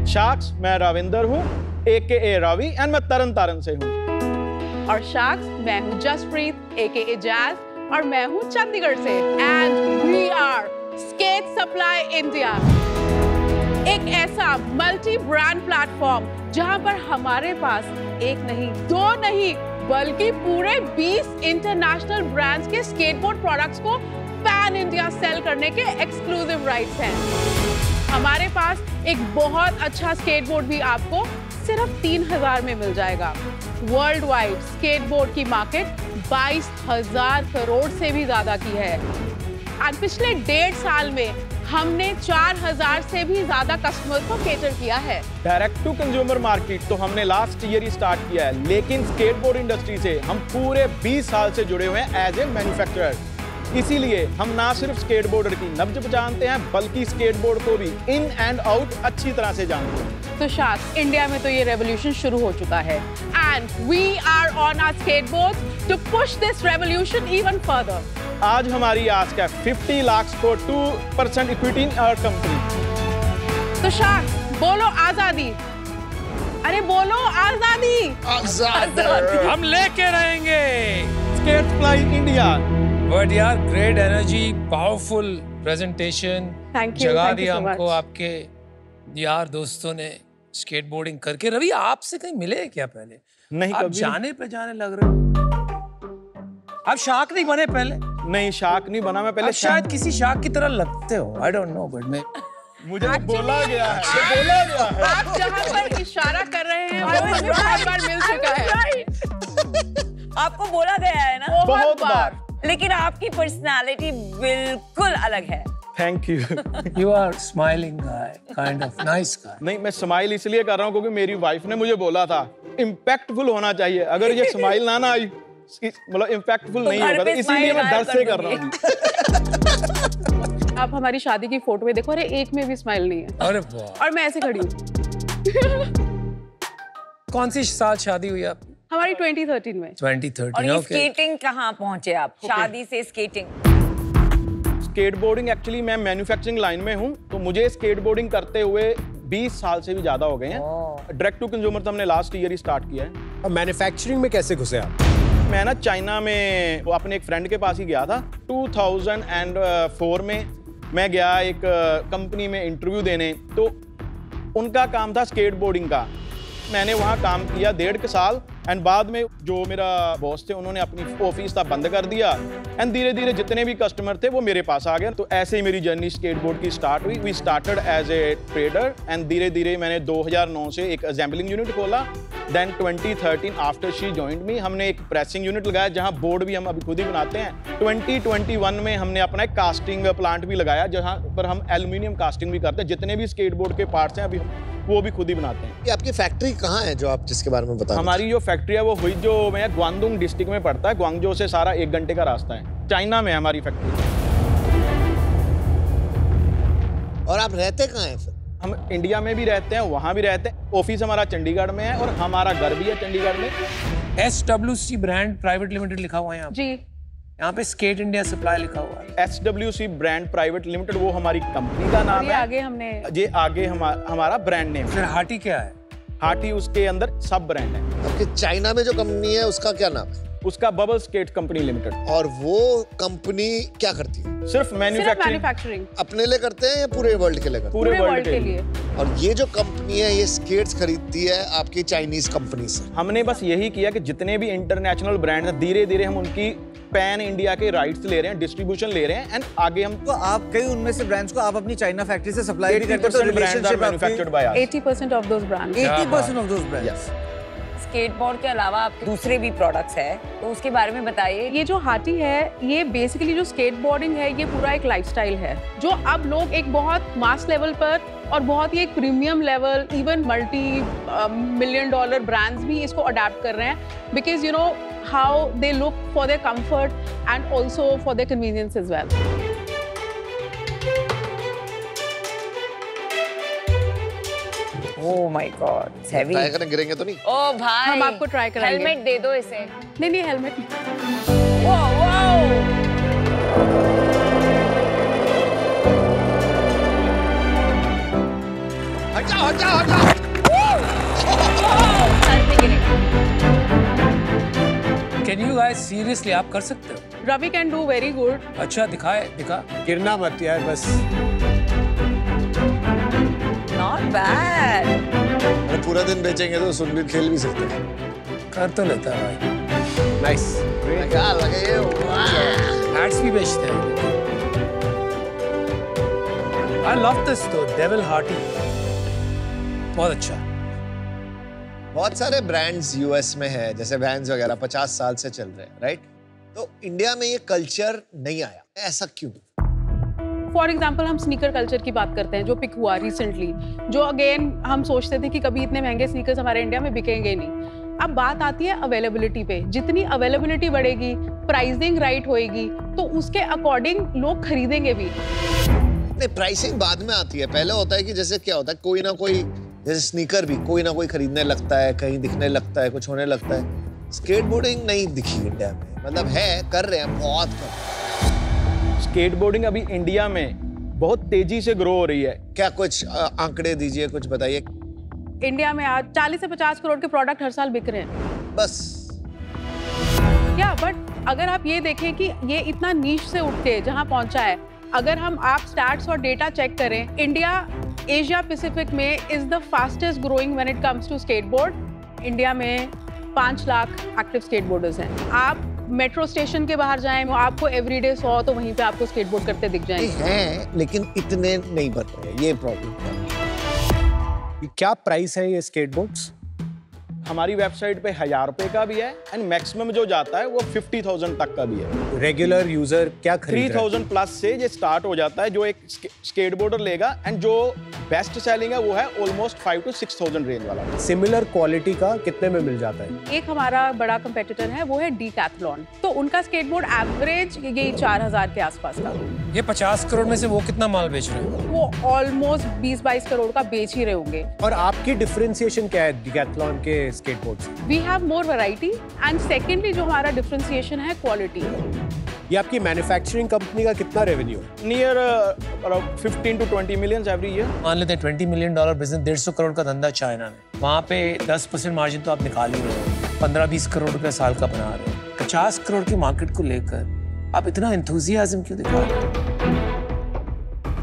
शार्क्स, मैं रविंदर हूँ AKA रवि एंड मैं तरन तारण से हूँ। और शार्क्स, मैं हूँ जसप्रीत AKA जैज और मैं हूँ चंडीगढ़ से। And we are skate supply India, एक ऐसा मल्टी ब्रांड प्लेटफॉर्म जहां पर हमारे पास एक नहीं, दो नहीं, बल्कि पूरे 20 इंटरनेशनल ब्रांड्स के स्केटबोर्ड प्रोडक्ट्स को पैन इंडिया सेल करने के एक्सक्लूसिव राइट्स हैं। हमारे पास एक बहुत अच्छा स्केटबोर्ड भी आपको सिर्फ 3,000 में मिल जाएगा। वर्ल्ड वाइड स्केटबोर्ड की मार्केट 22,000 करोड़ से भी ज्यादा की है और पिछले 1.5 साल में हमने 4,000 से भी ज्यादा कस्टमर्स को केटर किया है। डायरेक्ट टू कंज्यूमर मार्केट तो हमने लास्ट ईयर ही स्टार्ट किया है, लेकिन स्केटबोर्ड इंडस्ट्री से हम पूरे 20 साल से जुड़े हुए हैं एज ए मैन्युफैक्चरर। इसीलिए हम ना सिर्फ स्केटबोर्डर की नब्ज जानते हैं बल्कि स्केटबोर्ड को भी इन एंड आउट अच्छी तरह से जानते हैं। तो शायद इंडिया में तो ये रेवोल्यूशन शुरू हो चुका है and we are on our skateboards to push this revolution even further. आज हमारी आस्क है 50 लाख को 2% इक्विटी इन आवर कंपनी। तो शायद बोलो आजादी, अरे बोलो आजादी, आजादी। हम लेके रहेंगे स्केट सप्लाई इंडिया। बट यार great energy, powerful presentation, Thank you, जगा thank you दिया so हमको much. आपके यार दोस्तों ने स्केटबोर्डिंग करके। रवि आपसे कहीं मिले क्या पहले? नहीं, आप कभी जाने पे जाने लग रहे हो। आप शार्क नहीं बने पहले? नहीं, शार्क नहीं बना मैं पहले। आप शायद किसी शार्क की तरह लगते हो, आई डोंट नो, बट मैं मुझे बोला गया है, बोला गया है। आप जहां पर इशारा कर रहे हैं वो हमें बहुत बार मिल चुका है। आपको बोला गया है ना बहुत बार। लेकिन आपकी पर्सनालिटी बिल्कुल अलग है। Thank you. You are smiling guy, kind of nice guy. नहीं, मैं स्माइल इसलिए कर रहा हूँ क्योंकि मेरी वाइफ ने मुझे बोला था इम्पैक्टफुल होना चाहिए। अगर ये स्माइल ना आई, मतलब इम्पैक्टफुल नहीं होगा, तो इसीलिए मैं डर से कर रहा हूँ। आप हमारी शादी की फोटो में देखो, अरे एक में भी स्माइल नहीं है। अरे वाह। और मैं ऐसे खड़ी हूँ। कौन सी साल शादी हुई आपकी? हमारी 2013 में। 2013। और ये ओके। स्केटिंग कहाँ पहुंचे आप? शादी से स्केटिंग। स्केटबोर्डिंग एक्चुअली मैं मैन्युफैक्चरिंग लाइन में हूँ, तो मुझे स्केटबोर्डिंग करते हुए 20 साल से भी ज्यादा हो गए हैं। डायरेक्ट टू कंज्यूमर तो हमने लास्ट ईयर ही स्टार्ट किया है। अब मैन्युफैक्चरिंग में कैसे घुसे आप? मैं ना चाइना में वो अपने एक फ्रेंड के पास ही गया था। 2004 में मैं गया एक कंपनी में इंटरव्यू देने, तो उनका काम था स्केटबोर्डिंग का। मैंने वहाँ काम किया 1.5 साल एंड बाद में जो मेरा बॉस थे उन्होंने अपनी ऑफिस था बंद कर दिया एंड धीरे धीरे जितने भी कस्टमर थे वो मेरे पास आ गए। तो ऐसे ही मेरी जर्नी स्केटबोर्ड की स्टार्ट हुई। We started as a trader and धीरे धीरे मैंने 2009 से एक असेंबलिंग यूनिट खोला। Then 2013 after she joined me हमने एक प्रेसिंग यूनिट लगाया जहाँ बोर्ड भी हम अभी खुद ही बनाते हैं। 2021 में हमने अपना एक कास्टिंग प्लांट भी लगाया जहाँ पर हम एल्यूमिनियम कास्टिंग भी करते हैं। जितने भी स्केटबोर्ड के पार्ट्स हैं अभी वो भी खुद ही बनाते हैं। ये आपकी फैक्ट्री कहाँ है जो आप जिसके बारे में बता रहे थे? हमारी जो फैक्ट्री है वो हुई जो मैं ग्वांगडोंग डिस्ट्रिक्ट में पड़ता है। ग्वांगजो से सारा 1 घंटे का रास्ता है। चाइना में हमारी फैक्ट्री। और आप रहते कहाँ हैं फिर? हम इंडिया में भी रहते हैं, वहाँ भी रहते हैं। ऑफिस हमारा चंडीगढ़ में है और हमारा घर भी है चंडीगढ़ में। SWC ब्रांड प्राइवेट लिमिटेड लिखा हुआ है यहाँ पे। जी, यहाँ पे स्केट इंडिया सप्लाई लिखा हुआ है। SWC ब्रांड प्राइवेट लिमिटेड वो हमारी कंपनी का नाम ये है। आगे हमने ये आगे हमारा ब्रांड नेम। फिर हाटी क्या है? हाटी उसके अंदर सब ब्रांड है। आपके चाइना में जो कंपनी है उसका क्या नाम है? उसका बबल स्केट कंपनी लिमिटेड। और वो कंपनी क्या करती है? सिर्फ मैन्युफैक्चरिंग मैन्युफैक्चरिंग अपने लिए करते हैं या पूरे वर्ल्ड के लिए करते पूरे वर्ल्ड के लिए। और ये जो कंपनी है ये स्केट्स खरीदती है आपकी चाइनीज कंपनी से। हमने बस यही किया कि जितने भी इंटरनेशनल ब्रांड हैं धीरे धीरे हम उनकी पैन इंडिया के राइट्स ले रहे हैं, डिस्ट्रीब्यूशन ले रहे हैं, एंड आगे हम तो आप कई उनमें से ब्रांड्स को आप अपनी चाइना फैक्ट्री से सप्लाई भी करते हो, तो relationship manufactured by us. 80% of those brands. 80% of those brands. Skateboard के अलावा आपके दूसरे भी प्रोडक्ट्स है, तो उसके बारे में बताइए। ये जो हाटी है, ये बेसिकली जो स्केटबोर्डिंग है, ये पूरा एक लाइफस्टाइल है जो अब लोग एक बहुत मास लेवल पर और बहुत ही एक premium level, even multi $million brands भी इसको अडेप्ट कर रहे हैं, because you know how they look for their comfort and also for their convenience as well. Oh my god, it's heavy. Try करें, गिरेंगे तो नहीं? ओ भाई, हम आपको ट्राई कराएंगे। हेलमेट दे दो इसे। नहीं हेलमेट। वाओ वाओ, हटा। कैन यू गाइस सीरियसली आप कर सकते हो? Ravi can do very good. अच्छा दिखा। गिरना मत यार बस। Not bad. अरे पूरा दिन बेचेंगे तो सुनबीर खेल भी सकते हैं। कर तो लेता है भाई। नाइस। क्या लगे ये? हैट्स भी बेचते हैं। आई लव दिस तो डेविल हार्टी, बहुत अच्छा। बहुत सारे ब्रांड्स यूएस में हैं, जैसे वैन्स वगैरह 50 साल से चल रहे हैं, राइट? तो इंडिया में ये कल्चर नहीं आया, ऐसा क्यों? फॉर एग्जाम्पल हम स्नीकर कल्चर की बात करते हैं जो पिक हुआ रिसेंटली, जो अगेन हम सोचते थे कि कभी इतने महंगे स्नीकर्स हमारे इंडिया में बिकेंगे नहीं। अब बात आती है अवेलेबिलिटी पे, जितनी अवेलेबिलिटी बढ़ेगी, प्राइसिंग राइट होएगी, तो उसके अकॉर्डिंग लोग खरीदेंगे भी। नहीं, प्राइसिंग बाद में आती है। पहले होता है कि जैसे क्या होता है, कोई ना कोई, जैसे स्नीकर भी कोई ना कोई खरीदने लगता है, कहीं दिखने लगता है, कुछ होने लगता है। स्केटबोर्डिंग नहीं दिखी इंडिया में, मतलब है, कर रहे हैं, बहुत कर रहे हैं। स्केटबोर्डिंग अभी इंडिया में बहुत तेजी से ग्रो हो रही है। क्या कुछ आंकड़े दीजिए, कुछ बताइए। इंडिया में आज 40 से 50 करोड़ के प्रोडक्ट हर साल बिक रहे हैं बस। या बट अगर आप ये देखें कि ये इतना नीश से उठ के जहां पहुंचा है, अगर हम आप स्टैट्स और डेटा चेक करें, इंडिया एशिया पैसिफिक में is the fastest growing when it comes to skateboard. India में 5 लाख एक्टिव स्केटबोर्डर्स हैं। आप मेट्रो स्टेशन के बाहर जाएं, आपको एवरीडे 100 तो वहीं पे आपको स्केटबोर्ड करते दिख जाएंगे। हैं, लेकिन इतने नहीं बन रहे, ये प्रॉब्लम है। क्या प्राइस है ये स्केटबोर्ड्स? हमारी वेबसाइट पे 1000 रुपए का भी है, एंड मैक्सिमम जो जाता है वो 50,000 तक का भी है। रेगुलर यूजर क्या खरीद रहा है? 3000 प्लस से ये स्टार्ट हो जाता है, जो एक स्केटबोर्डर लेगा, एंड जो बेस्ट सेलिंग है वो है ऑलमोस्ट 5 to 6,000 रेंज वाला। सिमिलर क्वालिटी का कितने में मिल जाता है? एक हमारा बड़ा कंपेटिटर है, वो है डीकैथलॉन, तो उनका स्केटबोर्ड एवरेज ये 4000 के आसपास का। ये 50 करोड़ में से वो कितना माल बेच रहे हैं? वो ऑलमोस्ट 20-22 करोड़ का बेच ही रहे होंगे। और आपकी डिफरेंशिएशन क्या है डीकैथलॉन के स्केटबोर्ड से? We have more variety, and secondly जो हमारा डिफरेंशिएशन है क्वालिटी। ये आपकी मैन्युफैक्चरिंग कंपनी का कितना revenue? Near 15 to 20 million every year. मान लेते हैं $20 मिलियन बिजनेस, 150 करोड़ का धंधा चाइना में, वहाँ पे 10% मार्जिन तो आप निकाल ही रहे हो, 15-20 करोड़ रुपए साल का बना रहे हो। 50 करोड़ की मार्केट को लेकर आप इतना एंथुसियाज्म क्यों दिखा रहे हो?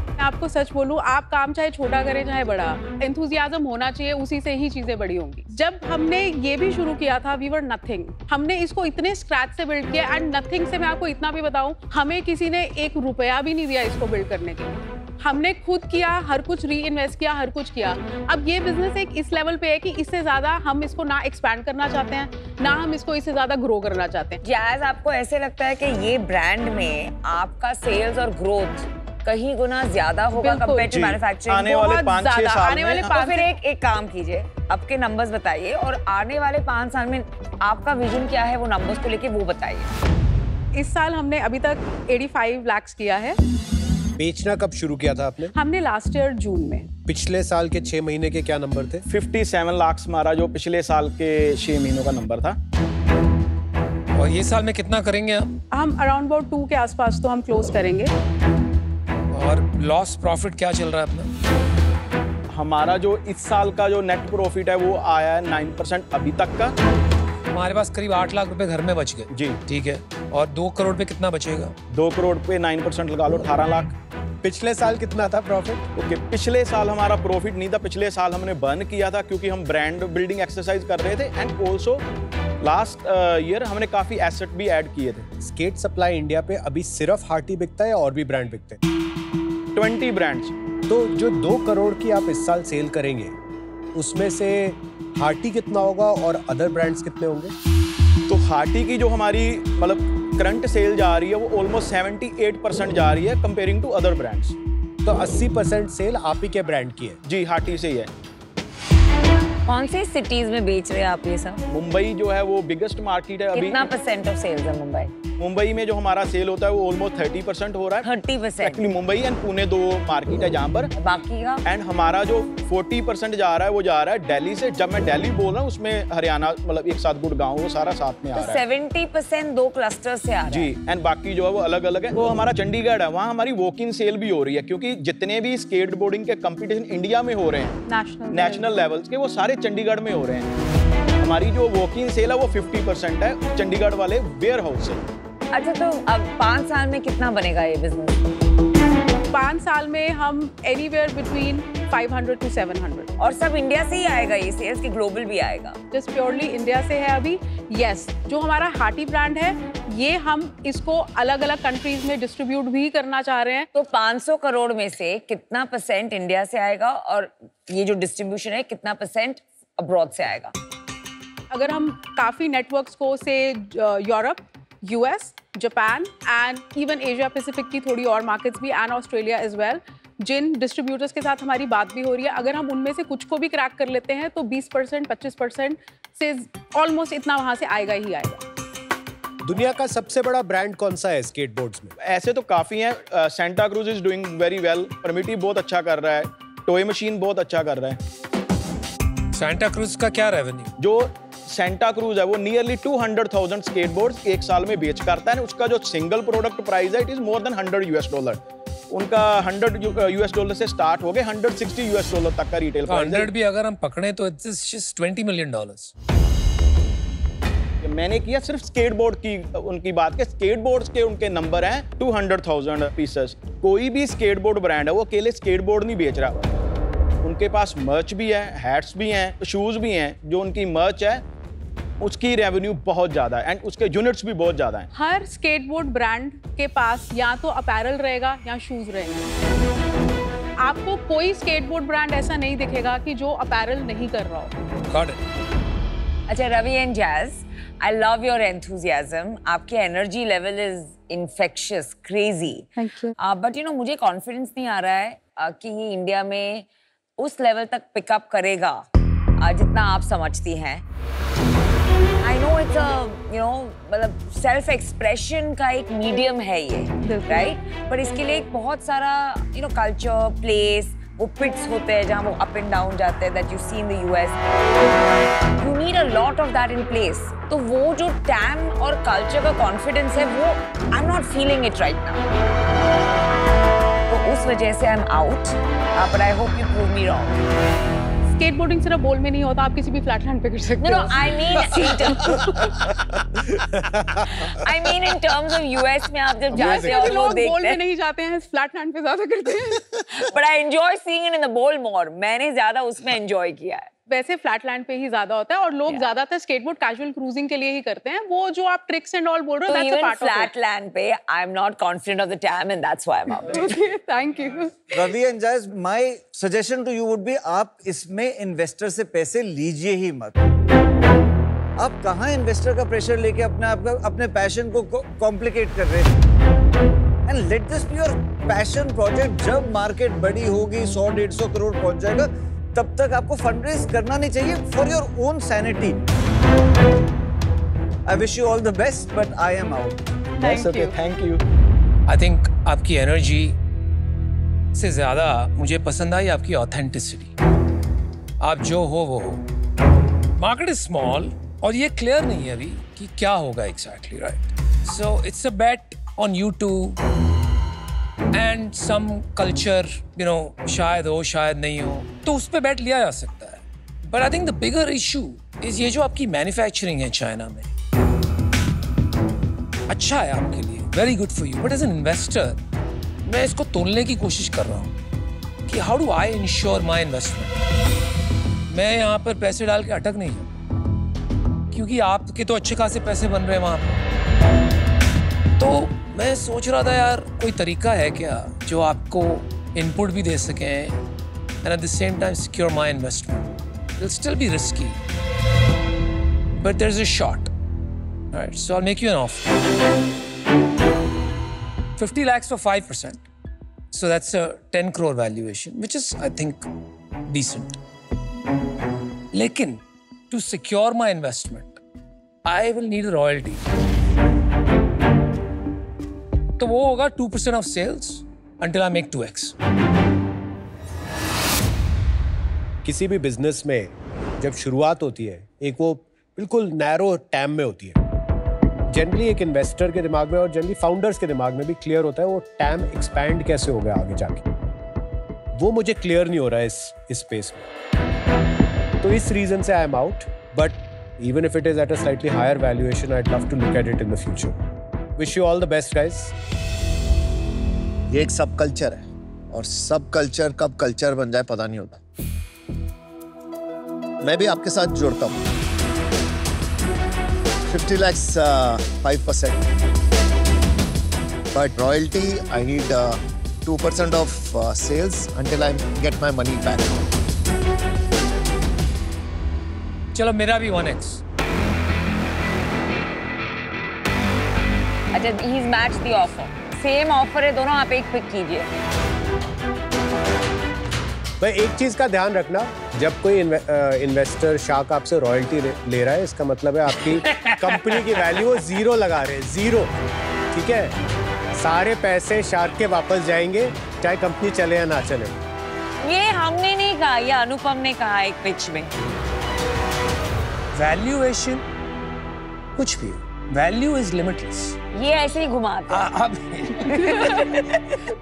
मैं आपको सच बोलूं, आप काम चाहे छोटा करें चाहे बड़ा, एंथुसियाज्म होना चाहिए, उसी से ही चीजें बड़ी होंगी। जब हमने ये भी शुरू किया था, वी वर नथिंग। हमने इसको इतने स्क्रैच से बिल्ड किया, एंड नथिंग से मैं आपको इतना भी बताऊं, हमें किसी ने ₹1 भी नहीं दिया इसको बिल्ड करने के लिए। हमने खुद किया, हर कुछ री इन्वेस्ट किया, हर कुछ किया। अब ये बिजनेस एक इस लेवल पे है कि इससे ज्यादा हम इसको ना एक्सपैंड करना चाहते हैं, ना हम इसको इससे ज्यादा ग्रो करना चाहते हैं। जैज़, आपको ऐसे लगता है कि ये ब्रांड में आपका सेल्स और ग्रोथ कहीं गुना ज्यादा होगा कंपेयर टू मैन्युफैक्चरिंग? आने वाले 5-6 साल में। तो फिर एक काम कीजिए, आपके नंबर्स बताइए, और आने वाले 5 साल में आपका विजन क्या है, वो नंबर्स को लेके वो बताइए। इस साल हमने अभी तक 85 लाख किया है। बेचना कब शुरू किया था आपने? हमने लास्ट ईयर जून में। पिछले साल के 6 महीने के क्या नंबर थे? 57 लाख हमारा जो पिछले साल के 6 महीनों का नंबर था। और ये साल में कितना करेंगे आप? हम अराउंड अबाउट 2 के आसपास तो हम क्लोज करेंगे। और लॉस प्रॉफिट क्या चल रहा है अपना? हमारा जो इस साल का जो नेट प्रॉफिट है वो आया है 9% अभी तक का। हमारे पास करीब 8 लाख रुपए घर में बच गए। जी ठीक है, और 2 करोड़ पे कितना बचेगा? 2 करोड़ पे 9% लगा लो, 18 लाख। पिछले साल कितना था प्रॉफिट? ओके, पिछले साल हमारा प्रॉफिट नहीं था, पिछले साल हमने बर्न किया था क्योंकि हम ब्रांड बिल्डिंग एक्सरसाइज कर रहे थे एंड ऑल्सो लास्ट ईयर हमने काफी एसेट भी ऐड किए थे। स्केट सप्लाई इंडिया पे अभी सिर्फ हार्टी बिकता है या और भी ब्रांड बिकते हैं? 20 ब्रांड्स। तो जो 2 करोड़ की आप इस साल सेल करेंगे उसमें से हार्टी कितना होगा और अदर ब्रांड्स कितने होंगे? तो हार्टी की जो हमारी मतलब करंट सेल जा रही है वो ऑलमोस्ट 78% जा रही है कंपेयरिंग टू अदर ब्रांड्स। तो 80% सेल आप ही के ब्रांड की है? जी, हार्टी से ही है। कौन से सिटीज में बेच रहे हैं आप ये सब? मुंबई जो है वो बिगेस्ट मार्केट है अभी। कितना % ऑफ सेल्स है मुंबई? मुंबई में जो हमारा सेल होता है वो ऑलमोस्ट 30% हो रहा है। 30%? Actually Mumbai and Pune 2 market है जहाँ पर। बाकी का? एंड हमारा जो 40% जा रहा है वो जा रहा है दिल्ली से। जब मैं दिल्ली बोल रहा हूँ उसमें हरियाणा मतलब एक साथ गुड़गांव वो सारा साथ में आ रहा है। 70% 2 क्लस्टर से आ रहा है। जी, एंड बाकी जो है वो अलग अलग है। वो हमारा चंडीगढ़ है, वहाँ हमारी वॉक इन सेल भी हो रही है क्योंकि जितने भी स्केट बोर्डिंग के कंपटीशन इंडिया में हो रहे हैं नेशनल लेवल्स के, वो सारे चंडीगढ़ में हो रहे हैं। हमारी जो वॉक इन सेल है वो 50% है चंडीगढ़ वाले वेयर हाउस से। अच्छा, तो अब 5 साल में कितना बनेगा ये बिजनेस? 5 साल में हम एनीवेयर बिटवीन 500 to 700। और सब इंडिया से ही आएगा ये सेल्स कि ग्लोबल भी आएगा? जस्ट प्योरली इंडिया से है अभी। यस, जो हमारा हार्टी ब्रांड है ये हम इसको अलग अलग कंट्रीज में डिस्ट्रीब्यूट भी करना चाह रहे हैं। तो 500 करोड़ में से कितना % इंडिया से आएगा और ये जो डिस्ट्रीब्यूशन है कितना % अब्रॉड से आएगा? अगर हम काफ़ी नेटवर्क्स को से Europe, US, Japan and even Asia Pacific की थोड़ी और मार्केट्स भी एंड ऑस्ट्रेलिया एज वेल, जिन डिस्ट्रीब्यूटर्स के साथ हमारी बात भी हो रही है, अगर हम उनमें से कुछ को भी क्रैक कर लेते हैं तो 20% 25% से ऑलमोस्ट इतना वहाँ से आएगा ही आएगा। दुनिया का सबसे बड़ा ब्रांड कौन सा है स्केटबोर्ड्स में? ऐसे तो काफ़ी हैं। Santa cruise is doing very well, primitive बहुत अच्छा कर रहा है, टॉय मशीन बहुत अच्छा कर रहा है। सेंटा क्रूज का क्या रेवेन्यू? जो सेंटा क्रूज है वो नियरली 200,000 स्केटबोर्ड्स एक साल में बेच करता है। उसका जो सिंगल प्रोडक्ट प्राइस है इट इज मोर देन $100। उनका $100 से स्टार्ट हो गए $160 तक का रिटेल प्राइस। 100 भी अगर हम पकड़े तो इट्स जस्ट $20 million। मैंने किया सिर्फ स्केटबोर्ड की उनकी बात के स्केटबोर्ड्स के उनके नंबर हैं 200,000 पीसेस। कोई भी स्केटबोर्ड ब्रांड है वो अकेले स्केटबोर्ड नहीं बेच रहा, उनके पास मर्च भी है, हैट्स भी हैं, शूज भी हैं। जो उनकी मर्च है उसकी रेवेन्यू बहुत ज्यादा है एंड उसके यूनिट्स भी बहुत ज्यादा हैं। हर स्केटबोर्ड ब्रांड के पास या तो अपैरल रहेगा या शूज रहेगा। आपको कोई स्केटबोर्ड ब्रांड ऐसा नहीं दिखेगा कि जो अपैरल नहीं कर रहा हो। Got it. अच्छा Ravi and Jazz, I love your enthusiasm. आपकी energy level is infectious, crazy. Thank you. But you know मुझे कॉन्फिडेंस नहीं आ रहा है कि ये इंडिया में उस लेवल तक पिकअप करेगा जितना आप समझती हैं। I know it's a मतलब सेल्फ एक्सप्रेशन का एक मीडियम है ये, राइट? पर इसके लिए एक बहुत सारा कल्चर, प्लेस, वो पिट्स होते हैं जहाँ वो अप एंड डाउन जाते हैं that you see in the US. You need a lot of that in place. तो वो जो टैम और कल्चर का कॉन्फिडेंस है वो I'm not feeling it right now. तो उस वजह से I'm out. But I hope you prove me wrong. Skateboarding सिर्फ बोल में नहीं होता, आप किसी भी फ्लैट लैंड पे कर सकते No, हो। I mean in terms of US में आप जब जाते हो और लोग लोग देखते बोल में हैं। नहीं जाते हैं, फ्लैट लैंड पे ज्यादा करते हैं। But I enjoy seeing it in the bowl more. मैंने ज्यादा उसमें enjoy किया है। वैसे फ्लैट लैंड पे ही ज्यादा होता है और लोग ज्यादातर स्केटबोर्ड कैजुअल क्रूजिंग के लिए ही करते हैं। वो जो आप ट्रिक्स एंड ऑल बोल रहे हो, So that's a even part of flat it. land पे I'm not confident of the TAM and that's why I'm out. Okay, thank you. Ravi and जायज, my suggestion to you would be आप इसमें इन्वेस्टर से पैसे लीजिए ही मत। आप कहाँ इन्वेस्टर का प्रेशर लेके अपने पैशन को कॉम्प्लिकेट कर रहे हैं? And let this be your passion project. जब मार्केट बड़ी होगी 100-150 करोड़ पहुंच जाएगा, तब तक आपको फंडरेज करना नहीं चाहिए for your own sanity. I wish you all the best, but I am out. Thank you. Thank you. I think आपकी एनर्जी से ज्यादा मुझे पसंद आई आपकी ऑथेंटिसिटी। आप जो हो वो हो। मार्केट इज स्मॉल और ये क्लियर नहीं है अभी कि क्या होगा exactly, right? So it's a bet on you two and some culture, शायद हो शायद नहीं हो, तो उस पर बेट लिया जा सकता है। But I think the bigger issue is ये जो आपकी मैन्युफैक्चरिंग है चाइना में, अच्छा है आपके लिए, very good for you, but as an investor मैं इसको तोलने की कोशिश कर रहा हूँ कि how do I ensure my investment. मैं यहाँ पर पैसे डाल के अटक नहीं हूँ, क्योंकि आपके तो अच्छे खासे पैसे बन रहे हैं वहाँ पर। तो मैं सोच रहा था यार कोई तरीका है क्या जो आपको इनपुट भी दे सकें and at the same time secure my investment. It will still be risky but there is a shot. Alright, so I'll make you an offer. 50 lakhs for 5%. So that's a 10 crore valuation, which is, I think, decent. Lekin, to secure my investment, I will need a royalty. तो वो होगा 2% of sales until I make 2x. किसी भी बिजनेस में जब शुरुआत होती है, एक वो बिल्कुल नैरो टैम में होती है। जनरली एक इन्वेस्टर के दिमाग में और जनरली फाउंडर्स के दिमाग में भी क्लियर होता है वो टैम एक्सपैंड कैसे होगा आगे जाके। वो मुझे क्लियर नहीं हो रहा है इस स्पेस में। तो इस रीजन से I am out, but even if it is at a slightly higher valuation, I love to look at it in the future. Wish you all the best guys. ये एक सब कल्चर है और सब कल्चर कब कल्चर बन जाए पता नहीं होता। मैं भी आपके साथ जुड़ता हूँ। 50 lakhs 5%, but royalty I need 2% of sales until I get my money back. चलो मेरा भी 1x। अच्छा, he's matched the offer. Same offer है दोनों, आप एक पिक कीजिए। भाई एक चीज का ध्यान रखना, जब कोई इन्वेस्टर शार्क आपसे रॉयल्टी ले रहा है, इसका मतलब है आपकी कंपनी की वैल्यू 0 लगा रहे हैं, 0। ठीक है, सारे पैसे शार्क के वापस जाएंगे, चाहे कंपनी चले या ना चले। ये हमने नहीं कहा, ये अनुपम ने कहा एक पिच में। वैल्यूएशन कुछ भी, वैल्यू इज लिमिटलेस। ये ऐसे ही घुमाते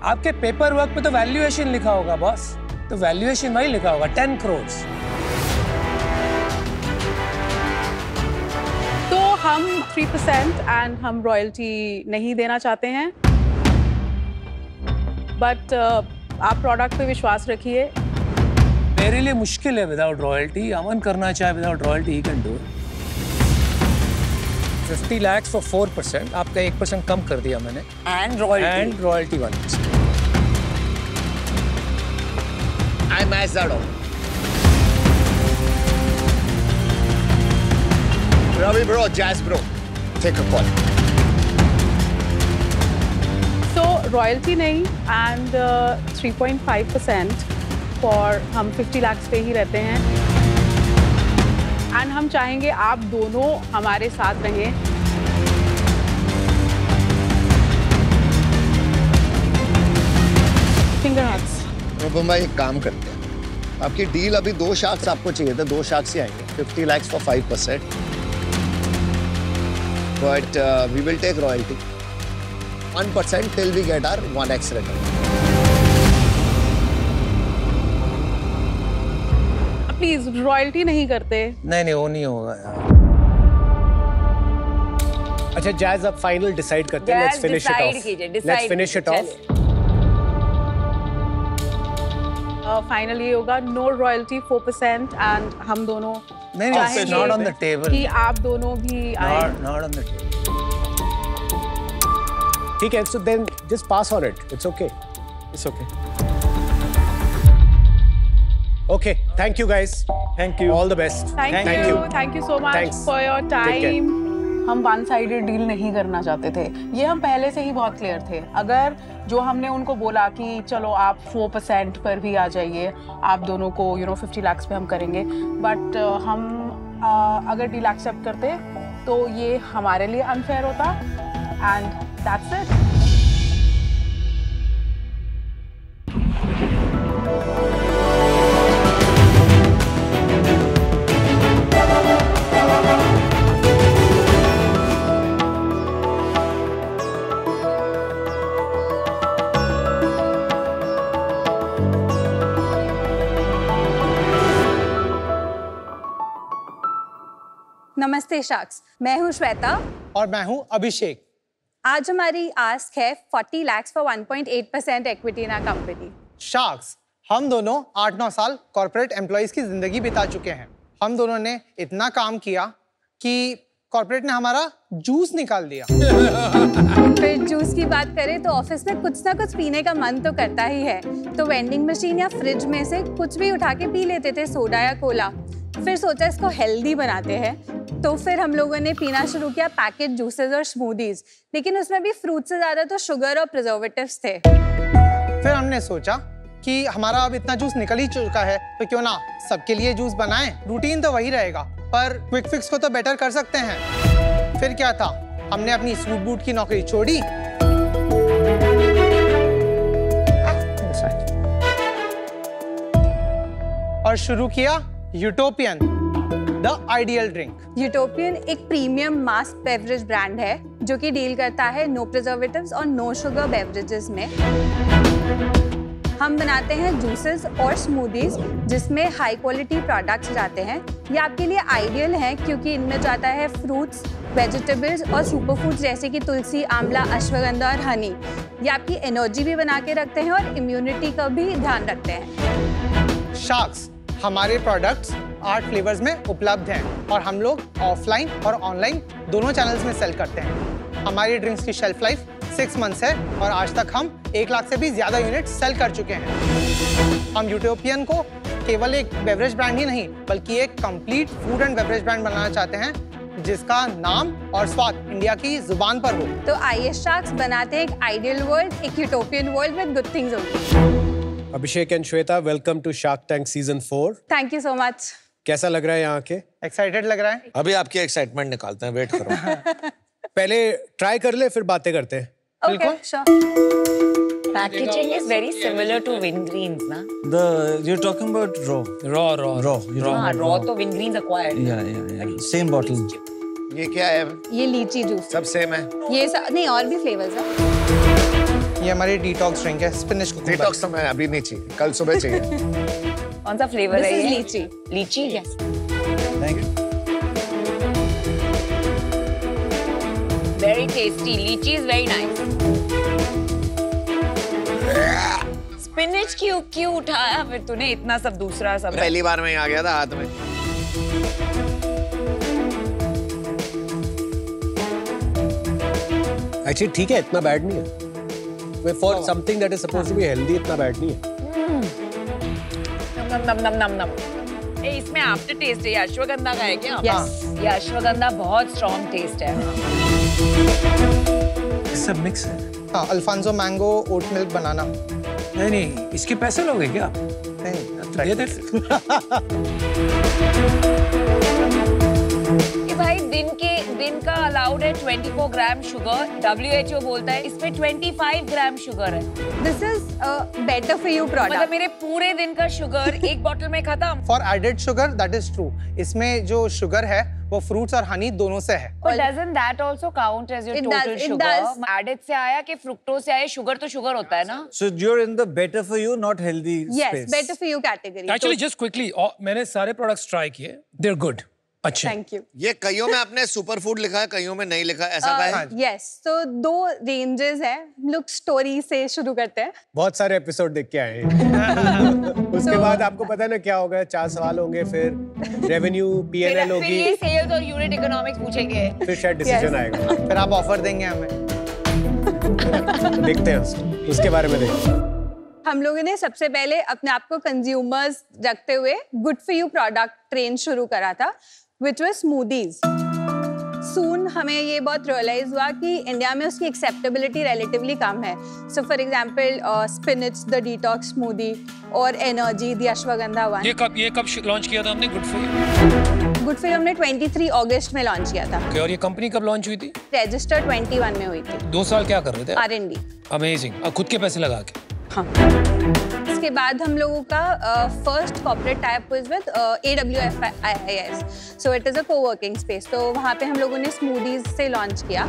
आपके पेपर वर्क पे तो वैल्यूएशन लिखा होगा बॉस, तो वैल्यूएशन वही लिखा होगा 10 करोड़। तो हम 3% एंड हम रॉयल्टी नहीं देना चाहते हैं, बट आप प्रोडक्ट पे विश्वास रखिए। मेरे लिए मुश्किल है विदाउट रॉयल्टी। अमन करना चाहे without royalty he can do. 50 lakhs for 4%, आपका 1% कम कर दिया मैंने। And royalty 1%। I match that offer. Ravi bro, Jazz bro, take a call. So royalty नहीं एंड 3.5% फॉर हम 50 lakhs पे ही रहते हैं, एंड हम चाहेंगे आप दोनों हमारे साथ रहें। Finger hugs. अनुपम भाई एक काम करते हैं, आपकी डील अभी 2 शार्क्स आपको चाहिए थे, 2 शार्क्स ही आएंगे। 50 lakhs for 5%, but we will take royalty 1% till we get our 1x return. Please royalty नहीं करते। नहीं वो नहीं होगा यार। अच्छा जैज, अब फाइनल डिसाइड करते हैं। Let's finish it of. Final ये होगा, नो रॉयल्टी 4%, एंड हम दोनों नहीं, नॉट ऑन द टेबल कि आप दोनों भी आए। Not on the table. ठीक है, so then just pass on it, it's okay, it's okay. Okay, thank you guys. Thank you. All the best. Thank you so much Thanks. for your time. हम वन साइडेड डील नहीं करना चाहते थे, ये हम पहले से ही बहुत क्लियर थे। अगर जो हमने उनको बोला कि चलो आप 4% पर भी आ जाइए, आप दोनों को 50 lakhs पे हम करेंगे, बट हम अगर डील एक्सेप्ट करते तो ये हमारे लिए अनफेयर होता, एंड दैट्स इट। नमस्ते शार्क्स, मैं हूँ श्वेता और मैं हूँ अभिषेक। आज हमारी आस्क है 40 lakhs for 1.8% equity in our company. Sharks, हम दोनों 8-9 साल कॉर्पोरेट एम्प्लॉइज की जिंदगी बिता चुके हैं। हम दोनों ने इतना काम किया कि कॉर्पोरेट ने हमारा जूस निकाल दिया। फिर जूस की बात करें तो ऑफिस में कुछ ना कुछ पीने का मन तो करता ही है, तो वेंडिंग मशीन या फ्रिज में से कुछ भी उठा के पी लेते थे, सोडा या कोला। फिर सोचा इसको हेल्दी बनाते हैं, तो फिर हम लोगों ने पीना शुरू किया पैकेट जूसेस और स्मूदीज, लेकिन उसमें भी फ्रूट से ज्यादा तो शुगर और प्रिजर्वेटिव्स थे। फिर हमने सोचा कि हमारा अब इतना जूस निकल ही चुका है, तो क्यों ना सबके लिए जूस बनाएं। रूटीन तो वही रहेगा, पर क्विक फिक्स को तो बेटर कर सकते हैं। फिर क्या था, हमने अपनी सूट बूट की नौकरी छोड़ी और शुरू किया utopian, the ideal drink. Utopian एक प्रीमियम मास बेवरेज ब्रांड है जो कि डील करता है नो प्रिजर्वेटिव्स और नो शुगर बेवरेजेस में। हम बनाते हैं जूसेस और स्मूदीज जिसमें हाई क्वालिटी प्रोडक्ट्स जाते हैं। ये आपके लिए आइडियल है क्योंकि इनमें जाता है फ्रूट्स, वेजिटेबल्स और सुपर फूड्स जैसे कि तुलसी, आंवला, अश्वगंधा और हनी। ये आपकी एनर्जी भी बना के रखते हैं और इम्यूनिटी का भी ध्यान रखते हैं। शार्क्स, हमारे प्रोडक्ट्स 8 फ्लेवर्स में उपलब्ध हैं और हम लोग ऑफलाइन और ऑनलाइन दोनों चैनल्स में सेल करते हैं। हमारी ड्रिंक्स की शेल्फ लाइफ 6 मंथ्स है और आज तक हम 1 लाख से भी ज्यादा यूनिट सेल कर चुके हैं। हम यूटोपियन को केवल एक बेवरेज ब्रांड ही नहीं बल्कि एक complete food and beverage brand बनाना चाहते हैं जिसका नाम और स्वाद इंडिया की जुबान पर हो। तो आइए शार्क्स बनाते हैं एक आइडियल वर्ल्ड, एक utopian world with good things only. Abhishek and Shweta, welcome to Shark Tank season 4। Thank you so much. कैसा लग रहा है यहाँ के? एक्साइटेड लग रहा है। अभी आपकी एक्साइटमेंट निकालते हैं, वेट करो। पहले ट्राई कर ले, फिर बातें करते हैं। Okay, sure. Packaging is very similar to Wingreens, na? You're talking about raw. Raw. हाँ, raw तो Wingreens acquired. Yeah. Same bottle. ये क्या है? ये लीची जूस। सब सेम है? ये नहीं, और भी फ्लेवर्स हैं। ये हमारी डिटॉक्स ड्रिंक है, स्पिनच कुकुम्बर। डिटॉक्स तो मैं अभी नहीं चाहिए, कल सुबह चाहिए। कौन सा फ्लेवर है ये? लीची। लीची? Yes. Thank you. Very tasty. Lychee is very nice. Spinach क्यों उठाया फिर तूने? इतना सब दूसरा सब पहली बार में आ गया था हाथ में। एक्चुअली ठीक है, इतना बैड नहीं है। For something that is supposed to be healthy इतना बैड नहीं है। नम। इसमें आफ्टर टेस्ट है, ये अश्वगंधा का है क्या? Yes. ये अश्वगंधा बहुत स्ट्रॉन्ग टेस्ट है। सब मिक्स है। हाँ, Alphonso mango oat milk banana. नहीं, इसके पैसे लोगे क्या? नहीं, ये देख। ये भाई दिन का अलाउड है 24 ग्राम शुगर। WHO बोलता है इसमें 25 ग्राम शुगर है। This is a better for you product. मतलब मेरे पूरे दिन का शुगर एक बोतल में खत्म। For added sugar that is true. इसमें जो शुगर है वो फ्रूट्स और हनी दोनों से है। But doesn't that also count as your It total does, it sugar? does. Added से आया कि फ्रुक्टोज से आया? शुगर तो शुगर होता है ना? So you're in the better for you, not healthy Yes, space. better for you category. Actually just quickly, मैंने सारे प्रोडक्ट्स ट्राई किए, दे आर गुड, अच्छे। Thank you. ये कईयों में आपने सुपर फूड लिखा है, कईयों में नहीं लिखा, ऐसा का है? Yes, तो 2 रेंजेस हैं। हम लोग स्टोरी से शुरू करते हैं। बहुत सारे एपिसोड देख के आए हैं। उसके बाद आपको पता है ना क्या होगा, 4 सवाल होंगे, फिर रेवेन्यू, P&L फिर होगी, ये सेल्स और यूनिट इकोनॉमिक्स पूछेंगे। फिर शायद डिसीजन आएगा। फिर आप ऑफर देंगे हमें। देखते हैं उसके बारे में देखते हैं। हम लोगों ने सबसे पहले अपने आप को कंज्यूमर्स रखते हुए good for you product train शुरू करा था, which was smoothies. Soon हमें ये बहुत रियलाइज हुआ कि इंडिया में उसकी एक्सेप्टेबिलिटी रिलेटिवली कम है। So for example spinach the detox smoothie और एनर्जी द अश्वगंधा वन। ये कब लॉन्च किया था हमने good for you? Good for you हमने 23 अगस्त में लॉन्च किया था। और ये कंपनी कब लॉन्च हुई थी? रजिस्टर 21 में हुई थी। 2 साल क्या कर रहे थे? R&D। अमेजिंग। खुद के पैसे लगा के। हाँ। इसके बाद हम लोगों का first corporate type was with AWFIS, so it is a coworking space. तो वहाँ पे हम लोगों ने स्मूदीज से लॉन्च किया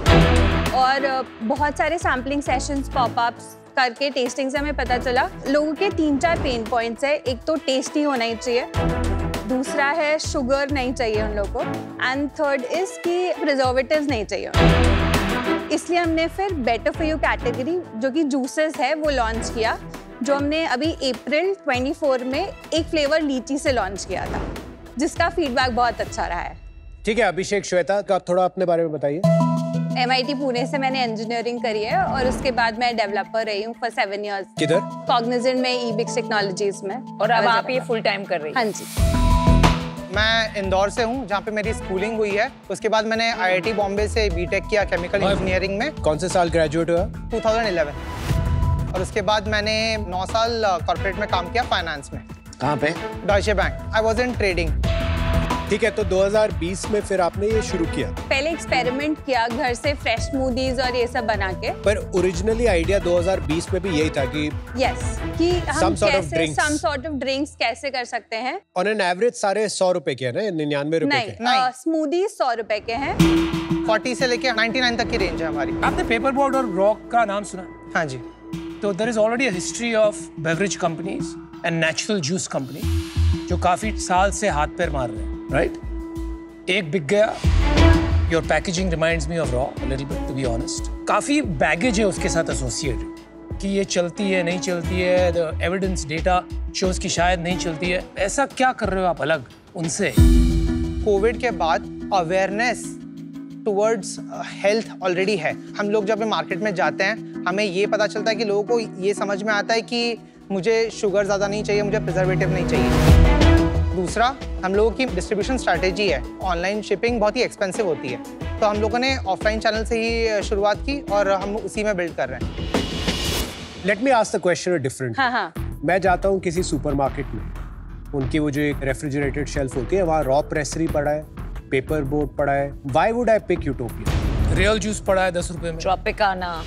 और बहुत सारे सैम्पलिंग सेशंस, पॉपअप्स करके टेस्टिंग से हमें पता चला लोगों के 3-4 पेन पॉइंट्स है। एक तो टेस्टी होना ही चाहिए, दूसरा है शुगर नहीं चाहिए उन लोगों को, एंड थर्ड इज कि प्रिजर्वेटिव्स नहीं चाहिए। इसलिए हमने फिर बेटर फॉर यू कैटेगरी जो कि जूसेस है वो लॉन्च किया, जो हमने अभी अप्रैल 24 में एक फ्लेवर लीची से लॉन्च किया था, जिसका फीडबैक बहुत अच्छा रहा है। ठीक है अभिषेक, श्वेता का थोड़ा अपने बारे में बताइए। MIT पुणे से मैंने इंजीनियरिंग करी है और उसके बाद मैं डेवलपर रही हूँ फॉर 7 इयर्स। किधर? कॉग्निजेंट में, EBIX टेक्नोलॉजीज में। और अब आप ये फुल टाइम कर रही हैं? हाँ जी। मैं इंदौर से हूँ, जहाँ पे मेरी स्कूलिंग हुई है। उसके बाद मैंने IIT बॉम्बे से B.Tech किया केमिकल इंजीनियरिंग में। कौन से साल ग्रेजुएट हुआ? 2011। और उसके बाद मैंने 9 साल कॉर्पोरेट में काम किया फाइनेंस में। कहाँ पे? डॉइचे bank. I was in trading. ठीक है, तो 2020 में फिर आपने ये शुरू किया। पहले एक्सपेरिमेंट किया घर से फ्रेश स्मूदीज और ये सब बना के। पर ओरिजिनली आइडिया 2020 में भी यही था कि कि हम कैसे सम सॉर्ट ऑफ ड्रिंक्स कैसे कर सकते हैं। ऑन एन एवरेज सारे 100 रुपए के है ना, 99 रुपए के? नहीं, स्मूदीज 100 रुपए के हैं। 40 से लेके 99 तक की रेंज है हमारी। आपने पेपर बोर्ड और रॉक का नाम सुना? हाँ जी। तो there is already a history of beverage companies and natural juice company जो काफी साल से हाथ पैर मार रहे हैं, राइट? एक बिक गया, your packaging reminds me of Raw a little bit, to be honest. काफी बैगेज है उसके साथ एसोसिएटेड कि ये चलती है नहीं चलती है, द एविडेंस डेटा शोज की शायद नहीं चलती है। ऐसा क्या कर रहे हो आप अलग उनसे? कोविड के बाद अवेयरनेस टुवर्ड्स हेल्थ ऑलरेडी है। हम लोग जब मार्केट में जाते हैं हमें ये पता चलता है कि लोगों को ये समझ में आता है कि मुझे शुगर ज़्यादा नहीं चाहिए, मुझे प्रिजर्वेटिव नहीं चाहिए। दूसरा, हम लोगों की डिस्ट्रीब्यूशन स्ट्रैटेजी है। ऑनलाइन शिपिंग बहुत ही एक्सपेंसिव होती है, तो हम लोगों ने ऑफलाइन चैनल से ही शुरुआत की और हम उसी में बिल्ड कर रहे हैं। Let me ask the question different. हाँ। मैं जाता हूँ किसी सुपरमार्केट में, उनकी वो जो एक रेफ्रिजरेटेड शेल्फ होती है, वहाँ रॉ प्रेसरी पड़ा है, पेपर बोर्ड पड़ा है। Why would I pick Utopia? Real juice पड़ा है 10 रुपए में। ट्रॉपिकाना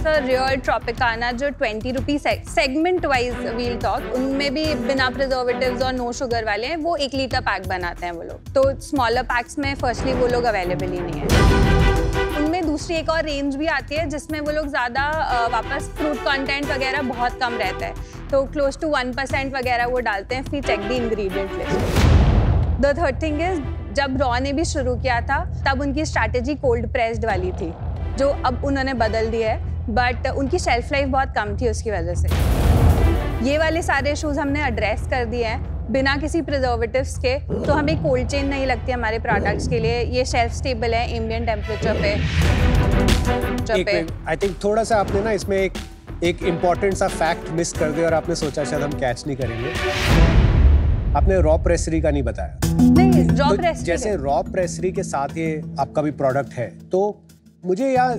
सर, रियल ट्रॉपिकाना जो 20 rupees segment wise we'll talk, उनमें भी बिना प्रिजर्वेटिव्स और नो शुगर वाले हैं। वो 1 लीटर पैक बनाते हैं वो लोग, तो स्मॉलर पैक्स में फर्स्टली वो लोग अवेलेबल ही नहीं है। उनमें दूसरी एक और रेंज भी आती है जिसमें वो लोग ज़्यादा वापस फ्रूट कंटेंट वगैरह बहुत कम रहता है, तो क्लोज टू 1% वगैरह वो डालते हैं। फिर check the ingredient list. The third thing is, जब रॉ ने भी शुरू किया था तब उनकी स्ट्रैटेजी कोल्ड प्रेस्ड वाली थी, जो अब उन्होंने बदल दी है, बट उनकी शेल्फ लाइफ बहुत कम थी उसकी वजह से। ये वाले सारे इशूज हमने एड्रेस कर दिए हैं बिना किसी प्रिजर्वेटिव्स के, तो हमें कोल्ड चेन नहीं लगती हमारे प्रोडक्ट्स के लिए। ये शेल्फ स्टेबल है एम्बिएंट टेम्परेचर पे। आई थिंक थोड़ा सा आपने ना इसमें एक इम्पोर्टेंट सा फैक्ट मिस कर दिया और आपने सोचा शायद हम कैच नहीं करेंगे। आपने रॉ प्रेसरी का नहीं बताया। नहीं, रॉ तो प्रेसरी जैसे रॉ प्रेसरी के साथ ये आपका भी प्रोडक्ट है, तो मुझे यार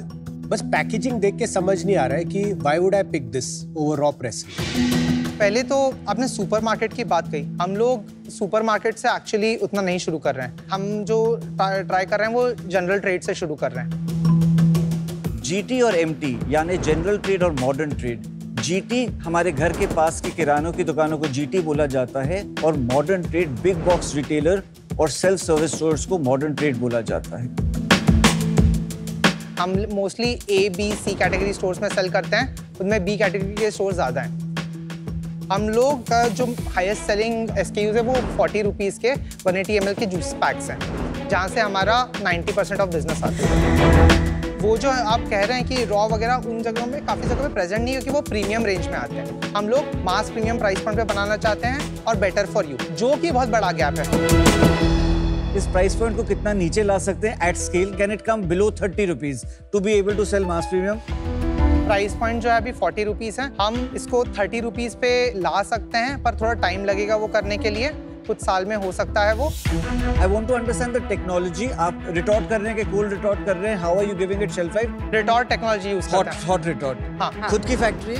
बस पैकेजिंग देख के समझ नहीं आ रहा है कि why would I pick this over Raw Pressery. पहले तो आपने सुपरमार्केट की बात कही। हम लोग सुपरमार्केट से एक्चुअली उतना नहीं शुरू कर रहे हैं। हम जो ट्राई कर रहे हैं वो जनरल ट्रेड से शुरू कर रहे हैं। GT और MT यानी जनरल ट्रेड और मॉडर्न ट्रेड। GT हमारे घर के पास की किरानों की दुकानों को GT बोला जाता है और modern trade big box retailer और सेल्फ सर्विस स्टोर्स को मॉडर्न ट्रेड बोला जाता है। हम mostly A, B, C category stores में सेल करते हैं, उनमें B कैटेगरी के स्टोर ज़्यादा हैं। हम लोग का जो हाईएस्ट सेलिंग SKUs है वो 40 रुपीज़ के 180 ml के जूस पैक्स हैं, जहाँ से हमारा 90% ऑफ बिजनेस आता है। वो जो आप कह रहे हैं कि रॉ वगैरह उन जगहों में काफ़ी जगह पे प्रेजेंट नहीं है, क्योंकि वो प्रीमियम रेंज में आते हैं। हम लोग मास प्रीमियम प्राइस पॉइंट पे बनाना चाहते हैं और बेटर फॉर यू, जो कि बहुत बड़ा गैप है। इस प्राइस पॉइंट को कितना नीचे ला सकते हैं at scale? Can it come below 30 rupees to be able to sell mass premium? Price point जो है अभी 40 रुपीज़ है। हम इसको 30 रुपीज़ पे ला सकते हैं, पर थोड़ा टाइम लगेगा वो करने के लिए। कुछ साल में हो सकता है वो। I want to understand the technology. आप रिटॉर्ट कर रहे हैं कि कोल्ड रिटॉर्ट कर रहे हैं? How are you giving it shelf life? Retort technology use करते हैं। Hot retort. हाँ। खुद की फैक्ट्री?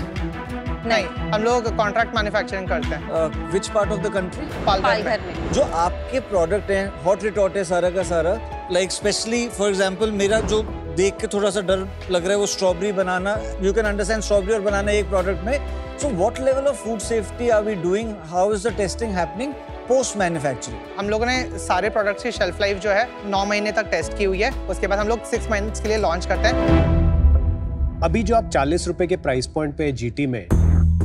नहीं, हम लोग कॉन्ट्रैक्ट मैन्युफैक्चरिंग करते हैं। Which part of the country? Palghar में। जो आपके प्रोडक्ट हैं हॉट रिटॉर्ट है सारा का सारा, लाइक स्पेशली फॉर एग्जांपल मेरा जो देख के थोड़ा सा डर लग रहा है वो strawberry banana, you can understand strawberry और बनाना एक प्रोडक्ट में। So what level of food safety are we doing? How is the testing happening post manufacturing? हम लोगों ने सारे प्रोडक्ट्स की शेल्फ लाइफ जो है 9 महीने तक टेस्ट की हुई है। उसके बाद हम लोग 6 मंथ्स के लिए लॉन्च करते हैं। अभी जो आप 40 रुपए के प्राइस पॉइंट पे GT में,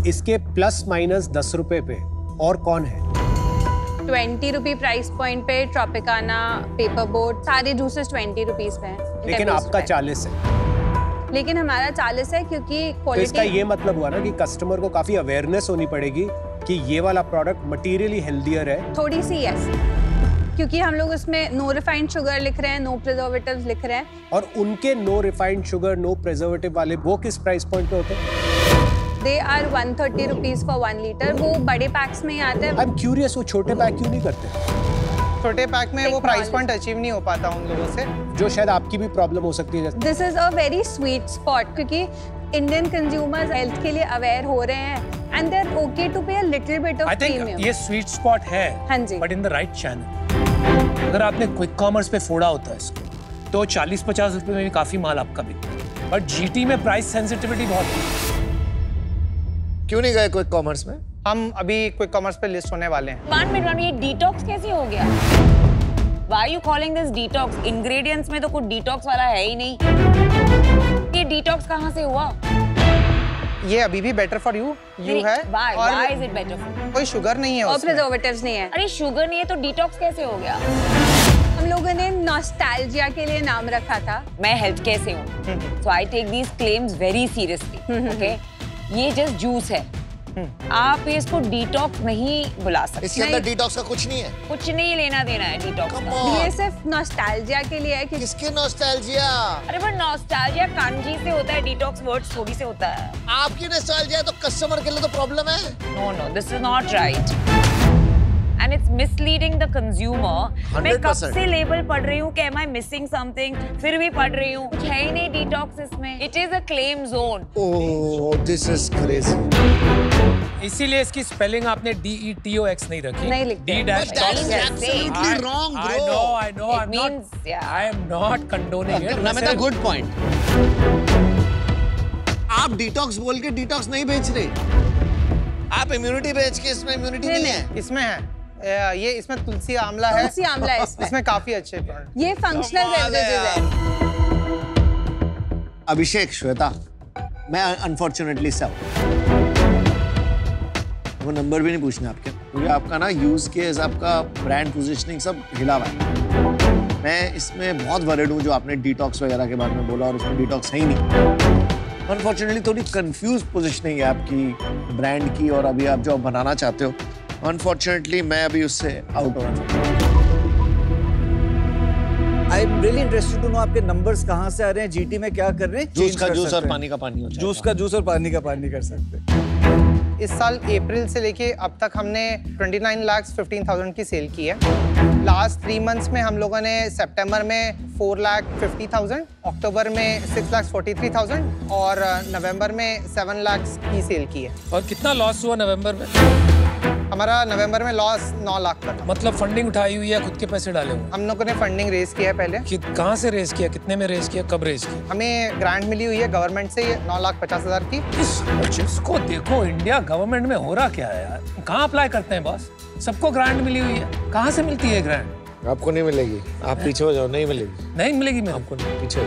इसके प्लस माइनस 10 रुपए पे और कौन है? 20 रुपी प्राइस पॉइंट पे ट्रॉपिकाना, पेपर बोट, सारे जूसेस 20 रुपीज पे हैं। लेकिन आपका 40 है। लेकिन हमारा 40 है क्योंकि तो क्वालिटी। इसका ये मतलब हुआ ना कि कस्टमर को काफी अवेयरनेस होनी पड़ेगी कि ये वाला प्रोडक्ट मटेरियली हेल्दियर है। थोड़ी सी यस, क्योंकि हम लोग उसमें नो रिफाइंड शुगर लिख रहे हैं, नो प्रिजर्वेटिव्स लिख रहे हैं। और उनके no refined sugar, no preservative वाले वो किस प्राइस पॉइंट पे होते हैं? They are 130 rupees for 1 litre. वो बड़े पैक्स में ही आते हैं। आई एम क्यूरियस, वो छोटे पैक क्यों नहीं करते? छोटे पैक में वो प्राइस पॉइंट अचीव नहीं हो पाता उन लोगों से, जो शायद आपकी भी प्रॉब्लम हो सकती है। This is a very sweet spot, क्योंकि इंडियन कंज्यूमर्स हेल्थ के लिए अवेयर हो रहे हैं and they are okay to pay a little bit of I think premium. ये स्वीट स्पॉट है, हाँ जी, but in the right channel. अगर आपने क्विक कॉमर्स पे फोड़ा होता है इसको तो 40-50 रुपए में भी काफी माल आपका बिकता है, बट जीटी में प्राइस सेंसिटिविटी बहुत है। क्यों नहीं गए क्विक कॉमर्स में? हम अभी क्विक कॉमर्स पे लिस्ट होने वाले हैं। 1 मिनट, ये डिटॉक्स कैसे हो गया? Why are you calling this detox? Ingredients में तो कुछ डिटॉक्स वाला है ही नहीं। ये डिटॉक्स कहाँ से हुआ? ये अभी भी बेटर फॉर यू है। Why is it better for you? कोई शुगर नहीं है और उसमें। प्रिजर्वेटिव्स नहीं है। अरे शुगर नहीं है तो डिटॉक्स कैसे हो गया? हम लोगों ने नॉस्टैल्जिया के लिए नाम रखा था। मैं हेल्थ केयर से हूँ, so I take these claims very seriously. Okay? ये जस्ट जूस है, आप इसको डिटॉक्स नहीं बुला सकते। इसके अंदर डिटॉक्स का कुछ नहीं है, कुछ नहीं लेना देना है डिटॉक्स का। ये सिर्फ नॉस्टैल्जिया के लिए है कि किसके नॉस्टैल्जिया? अरे पर नॉस्टैल्जिया कांजी से होता है, डिटॉक्स वर्ड्स थोड़ी से होता है। आपकी नॉस्टैल्जिया तो कस्टमर के लिए तो प्रॉब्लम है। No, this is not right. And it's misleading the consumer. मैं कब से लेबल पढ़ रही हूँ कि am I missing something? फिर भी पढ़ रही हूँ, कुछ है ही नहीं डिटॉक्स इसमें। It is a claim zone. Oh, this is crazy. इसीलिए इसकी स्पेलिंग आपने DETOX नहीं रखी। नहीं लिखते। Absolutely wrong, bro. I know. It means, yeah. I am not condoning it. Namita, good point. आप डिटॉक्स बोल के डिटॉक्स नहीं बेच रहे, आप इम्यूनिटी बेच के इसमें इम्यूनिटी नहीं है। इसमें है ये, इसमें तुलसी आंवला है। तुलसी आंवला है इसमें। इसमें काफी अच्छे प्रोडक्ट। ये फंक्शनल बेवरेजेस है। अभिषेक, श्वेता, मैं अनफॉर्चुनेटली सब वो नंबर भी नहीं पूछना आपके, क्योंकि आपका ना यूज केस, आपका ब्रांड पोजीशनिंग सब हिला हुआ है। मैं इसमें बहुत वरीड हूँ जो आपने डिटॉक्स वगैरह के बारे में बोला, और उसमें डिटॉक्स है ही नहीं। अनफॉर्चुनेटली थोड़ी कंफ्यूज पोजीशनिंग है आपकी ब्रांड की, और अभी आप जो बनाना चाहते हो, अनफॉर्चुनेटली मैं अभी उससे आउट हो रहा हूँ। I am really interested to know आपके नंबर्स कहाँ से आ रहे हैं, जीटी में क्या कर रहे हैं। जूस का जूस और पानी का पानी हो जाएगा। जूस का जूस और पानी का पानी कर सकते हैं। इस साल अप्रैल से लेके अब तक हमने 29,15,000 की सेल की है। लास्ट 3 मंथ्स में हम लोगों ने सितंबर में 4,50,000, अक्टूबर में 6,43,000 और नवंबर में 7 लाख की सेल की है। और कितना लॉस हुआ नवंबर में? हमारा नवंबर में लॉस 9 लाख का था। मतलब फंडिंग उठाई हुई है, खुद के पैसे डाले हुए? हम लोगों ने फंडिंग रेज किया है पहले। कहाँ से रेज किया, कितने में रेज किया, कब रेज किया? हमें ग्रांट मिली हुई है गवर्नमेंट से 9,50,000 की। जिसको देखो इंडिया गवर्नमेंट में हो रहा क्या है यार, कहाँ अप्लाई करते हैं बॉस? सबको ग्रांट मिली हुई है, कहाँ से मिलती है ग्रांट? आपको नहीं मिलेगी, आप पीछे हो जाओ, नहीं मिलेगी। नहीं मिलेगी मेरे आपको, पीछे हो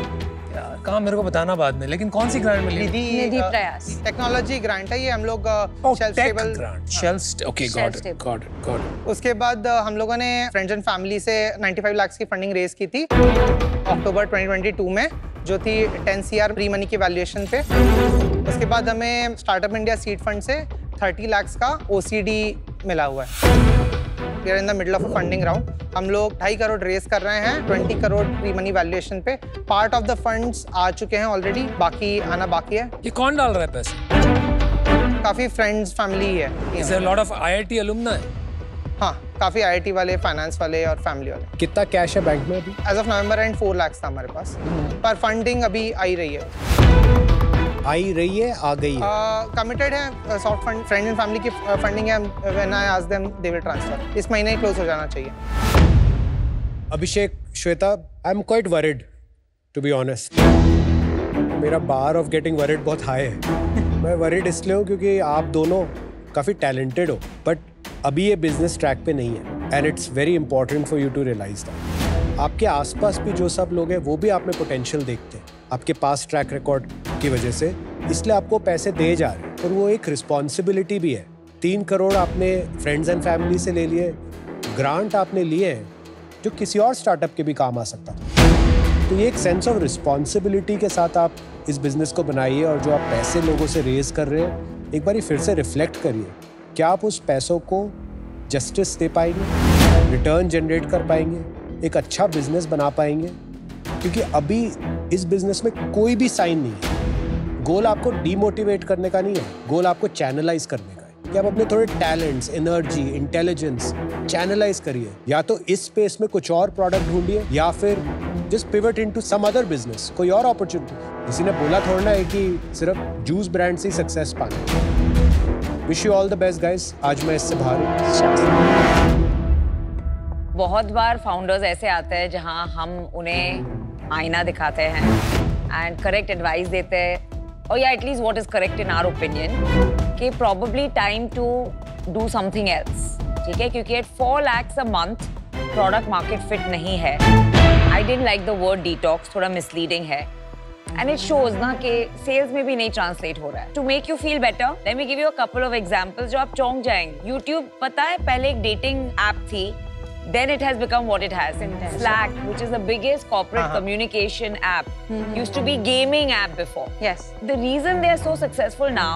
यार, कहाँ मेरे को बताना बाद में। लेकिन कौन सी ग्रांट मिली? निधि प्रयास टेक्नोलॉजी ग्रांट है ये। हम लोग shelf stable grant, okay, got it. उसके बाद हम लोगों ने फ्रेंड्स एंड फैमिली से 95 लाख की फंडिंग रेज की थी अक्टूबर 2022 में, जो थी 10 CR प्री मनी की वैल्यूएशन पे। उसके बाद हमें स्टार्टअप इंडिया सीड फंड से 30 लाख का OCD मिला हुआ है। We are in the middle of a funding round. हम लोग 2.5 करोड़ रेज कर रहे हैं 20 करोड़ प्री मनी वैल्यूएशन पे। पार्ट ऑफ द फंड्स आ चुके हैं ऑलरेडी, बाकी आना बाकी है। ये कौन डाल रहा है पैसे? काफी फ्रेंड्स फैमिली है। Is there a lot of IIT alumni? हाँ, काफी IIT वाले, फाइनेंस वाले और फैमिली वाले। कितना कैश है बैंक में अभी? As of November and 4 lakh था हमारे पास, पर फंडिंग अभी आई रही है। आई रही है, आ गई है? कमिटेड है soft fund, friend and family की फंडिंग है। When I ask them they will transfer. इस महीने ही क्लोज हो जाना चाहिए। Abhishek, Shweta, I am quite worried to be honest. मेरा बार ऑफ गेटिंग वरीड बहुत हाई है। मैं वरीड इसलिए हूँ क्योंकि आप दोनों काफ़ी टैलेंटेड हो, बट अभी ये बिजनेस ट्रैक पे नहीं है, and it's very important for you to realise that. आपके आसपास भी जो सब लोग हैं वो भी आप में पोटेंशियल देखते हैं आपके पास ट्रैक रिकॉर्ड की वजह से, इसलिए आपको पैसे दे जा रहे हैं। और वो एक रिस्पॉन्सिबिलिटी भी है। 3 करोड़ आपने फ्रेंड्स एंड फैमिली से ले लिए, ग्रांट आपने लिए हैं जो किसी और स्टार्टअप के भी काम आ सकता था। तो ये एक सेंस ऑफ रिस्पॉन्सिबिलिटी के साथ आप इस बिजनेस को बनाइए, और जो आप पैसे लोगों से रेज कर रहे हैं एक बार फिर से रिफ्लेक्ट करिए, क्या आप उस पैसों को जस्टिस दे पाएंगे, रिटर्न जनरेट कर पाएंगे, एक अच्छा बिजनेस बना पाएंगे? क्योंकि अभी इस बिजनेस में कोई भी साइन नहीं है। गोल आपको डीमोटिवेट करने का नहीं है, गोल आपको चैनलाइज करने का है कि आप अपने थोड़े टैलेंट्स, एनर्जी, इंटेलिजेंस चैनलाइज करिए। या तो इस स्पेस में कुछ और प्रोडक्ट ढूंढिए, या फिर just pivot into some other business, कोई और अपॉर्चुनिटी। किसी ने बोला थोड़ा ना है कि सिर्फ जूस ब्रांड से ही सक्सेस पाना। Wish you all the best guys. आज मैं इससे बाहर हूं। बहुत बार फाउंडर्स ऐसे आते हैं जहां हम उन्हें आईना दिखाते हैं एंड करेक्ट एडवाइस देते हैं, और या at least what is correct in our opinion, कि probably time to do something else, ठीक है? क्योंकि at 4 lakhs a month product market fit नहीं है। I didn't like the word detox, थोड़ा मिसलीडिंग है, एंड इट शोज ना कि सेल्स में भी नहीं ट्रांसलेट हो रहा है। To make you feel better, let me give you a couple of examples जो आप चौंक जाएंगे। यूट्यूब, पता है, पहले एक डेटिंग ऐप थी, then it has become what it has. Slack, which is the biggest corporate communication app, used to be gaming app before. Yes. The reason they are so successful now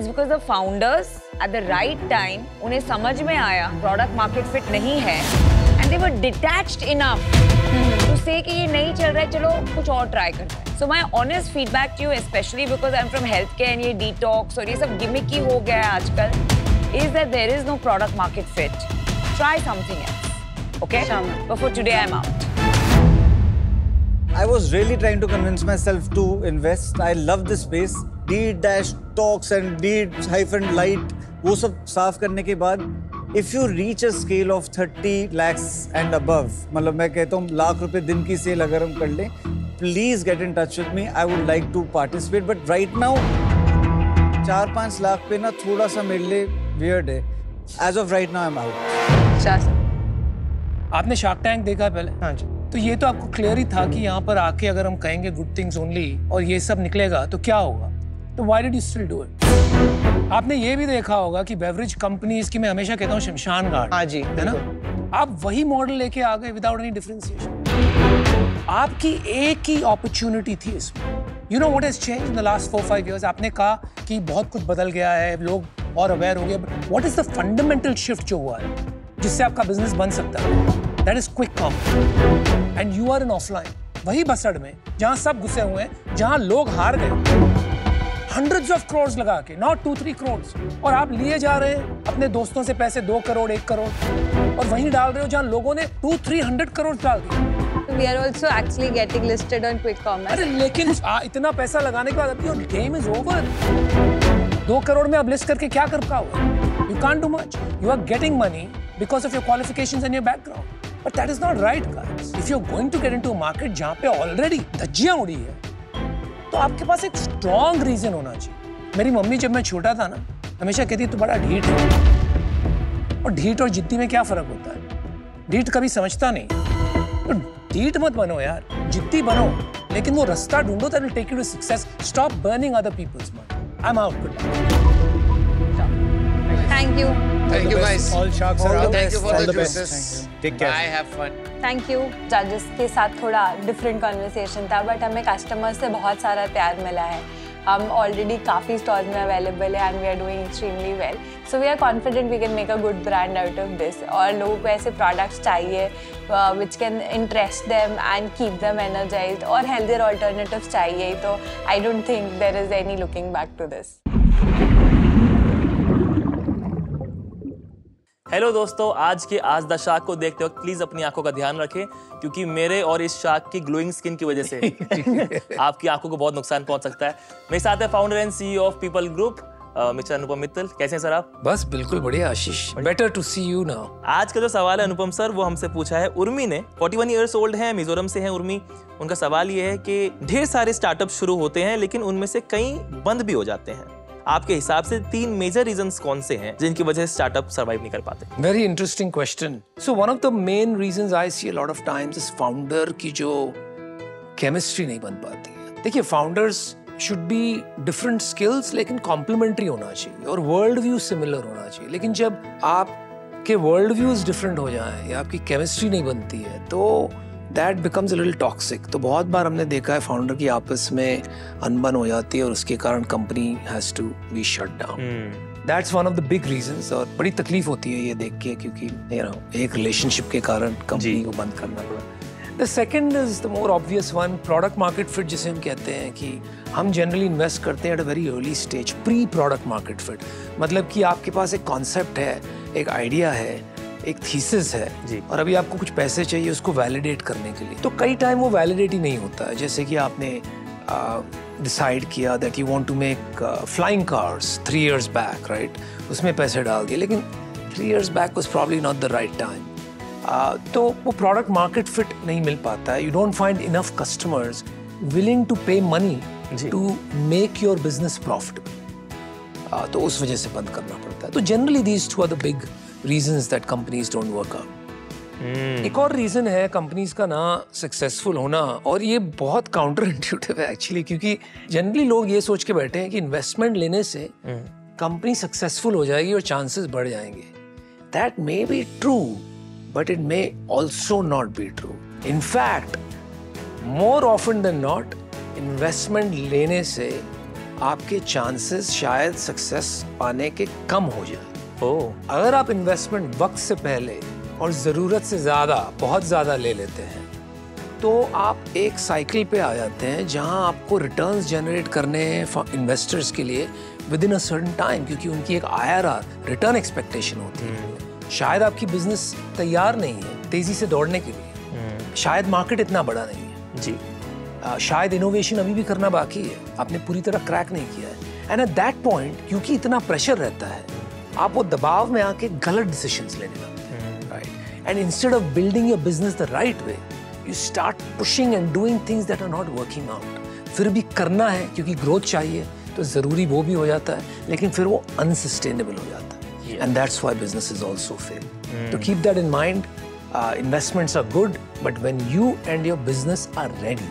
is because the founders at the right time, उन्हें समझ में आया product market fit नहीं है, and they were detached enough to say कि ये नहीं चल रहा है, चलो कुछ और try करते हैं. So my honest feedback to you, especially because I'm from healthcare and ये detox और ये सब gimmicky हो गया है आजकल, is that there is no product market fit. Try something else. Okay? But for today, I'm out. I was really trying to convince myself to invest. I love this space. D-Talks and D-Light, वो सब साफ करने के बाद, if you reach a scale of 30 lakhs and above, मतलब मैं कहता हूँ लाख रुपए दिन की सेल अगर हम कर लें, please get in touch with me. I would like to participate. But right now, 4-5 lakh पे ना थोड़ा सा मेरे लिए weird है. As of right now, I'm out. आपने शार्क टैंक देखा है पहले? हाँ जी। तो ये तो आपको क्लियर ही था कि यहाँ पर आके अगर हम कहेंगे गुड थिंग्स ओनली और ये सब निकलेगा तो क्या होगा? तो why did you still do it? आपने ये भी देखा होगा कि बेवरेज कंपनीज की, मैं हमेशा कहता हूँ शमशान घाट, हाँ जी, है ना? आप वही मॉडल लेके आ गए विदाउट एनी डिफरेंशिएशन। आपकी एक ही अपॉर्चुनिटी थी इसमें। You know what has changed in the last 4-5 years? आपने कहा कि बहुत कुछ बदल गया है, लोग और अवेयर हो गए। What is the fundamental shift जो हुआ है जिससे आपका बिजनेस बन सकता है? That is quick commerce and you are in offline, वही बसड़ में जहां सब घुसे हुए हैं, जहां लोग हार गए hundreds of crores लगा के, not 2-3 crores, और आप लिए जा रहे हैं अपने दोस्तों से पैसे 2 करोड़ 1 करोड़ और वहीं डाल रहे हो जहां लोगों ने 200-300 करोड़ डाल दिए। We are also actually getting listed on quick commerce. अरे लेकिन इतना पैसा लगाने के बाद your game is over. 2 crore में अब लिस्ट करके क्या कर पाओगे? You can't do much. You are getting money because of your qualifications and your background. But that is not right, guys. If you're going to get into a market जहाँ पे already धज्जियाँ उड़ी है, तो आपके पास एक strong reason होना चाहिए। मेरी मम्मी जब मैं छोटा था ना, हमेशा कहती तू बड़ा ढीठ है। और ढीठ और जिद्दी में क्या फर्क होता है? ढीठ कभी समझता नहीं। तो ढीठ मत बनो यार, जिद्दी बनो, लेकिन वो रास्ता ढूंढो that will take you to success. Stop burning other people's money. I'm out. Good luck. Thank you. Thank you guys. All sharks are out. Thank you for All the the best. juices. Take care. Bye, have fun. Thank you. जजेस के साथ थोड़ा डिफरेंट कन्वर्सेशन था, बट हमें कस्टमर्स से बहुत सारा प्यार मिला है। हम ऑलरेडी काफ़ी स्टॉर्स में अवेलेबल है and we are doing extremely well, so we are confident we can make a good brand out of this. और लोगों को ऐसे प्रोडक्ट्स चाहिए which can interest them and keep them energised, और हेल्दियर ऑल्टरनेटिव्स चाहिए। तो I don't think there is any looking back to this. Hello दोस्तों, आज के आज द शार्क को देखते वक्त प्लीज अपनी आंखों का ध्यान रखें, क्योंकि मेरे और इस शार्क की ग्लोइंग स्किन की वजह से आपकी आंखों को बहुत नुकसान पहुंच सकता है। मेरे साथ है founder and CEO of people group mister Anupam Mittal. कैसे हैं सर आप? बस बिल्कुल बढ़िया Ashish, better to see you now. आज का जो सवाल है अनुपम सर, वो हमसे पूछा है उर्मी ने। 41 ईयर्स ओल्ड है, मिजोरम से है उर्मी। उनका सवाल ये है कि ढेर सारे स्टार्टअप शुरू होते हैं लेकिन उनमें से कई बंद भी हो जाते हैं। आपके हिसाब से 3 मेजर रीजंस कौन से हैं जिनकी वजह से स्टार्टअप सर्वाइव नहीं कर पाते? Very interesting question. So one of the main reasons I see a lot of times is founder की जो केमिस्ट्री नहीं बन पाती है। देखिए, founders should be different skills लेकिन कॉम्प्लीमेंट्री होना चाहिए और वर्ल्ड व्यू सिमिलर होना चाहिए। लेकिन जब आप आपके वर्ल्ड व्यूज डिफरेंट हो जाएं या आपकी केमिस्ट्री नहीं बनती है तो that becomes a little toxic. तो बहुत बार हमने देखा है फाउंडर की आपस में अनबन हो जाती है और उसके कारण company has to be shut down. That's one of the big reasons. और बड़ी तकलीफ होती है ये देख के, क्योंकि यू नो एक रिलेशनशिप के कारण कंपनी को बंद करना पड़ा। The second is the more obvious one, product market fit, जिसे हम कहते हैं कि हम जनरली इन्वेस्ट करते हैं at a very early stage, pre product market fit. मतलब कि आपके पास एक कॉन्सेप्ट है, एक आइडिया है, एक थीसिस है और अभी आपको कुछ पैसे चाहिए उसको वैलिडेट करने के लिए। तो कई टाइम वो वैलिडेट ही नहीं होता है। जैसे कि आपने डिसाइड किया that you want to make flying cars 3 years back, right? उसमें पैसे डाल दिए, लेकिन 3 years back was probably not the right time. तो वो प्रोडक्ट मार्केट फिट नहीं मिल पाता है। You don't find enough customers willing to pay money to make your business profitable. तो उस वजह से बंद करना पड़ता है। तो generally these two are the big reasons that companies don't work out. एक और रीजन है कंपनीज का ना सक्सेसफुल होना, और ये बहुत काउंटर इंट्यूटिव है एक्चुअली, क्योंकि जनरली लोग ये सोच के बैठे हैं कि इन्वेस्टमेंट लेने से कंपनी सक्सेसफुल हो जाएगी और चांसेस बढ़ जाएंगे। That may be true but it may also not be true. In fact more often than not investment लेने से आपके चांसेस शायद सक्सेस पाने के कम हो जाए। अगर आप इन्वेस्टमेंट वक्त से पहले और ज़रूरत से ज़्यादा, बहुत ज़्यादा ले लेते हैं तो आप एक साइकिल पे आ जाते हैं जहां आपको रिटर्न्स जनरेट करने हैं इन्वेस्टर्स के लिए with in a certain time, क्योंकि उनकी एक IRR रिटर्न एक्सपेक्टेशन होती है। शायद आपकी बिजनेस तैयार नहीं है तेज़ी से दौड़ने के लिए, शायद मार्केट इतना बड़ा नहीं है जी, शायद इनोवेशन अभी भी करना बाकी है, आपने पूरी तरह क्रैक नहीं किया है। एंड एट दैट पॉइंट क्योंकि इतना प्रेशर रहता है, आप वो दबाव में आके गलत डिसीजंस लेने लगते हैं, right? And instead of building your business the right way, you start pushing and doing things that are not working out. फिर भी करना है क्योंकि ग्रोथ चाहिए, तो ज़रूरी वो भी हो जाता है, लेकिन फिर वो अनसस्टेनेबल हो जाता है। And that's why businesses also fail. तो keep that in mind. Investments are good but when you and your business are ready.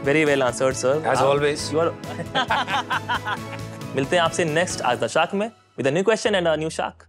Very well answered sir, as always. मिलते हैं आपसे नेक्स्ट आज द शार्क में with a new question and a new shark.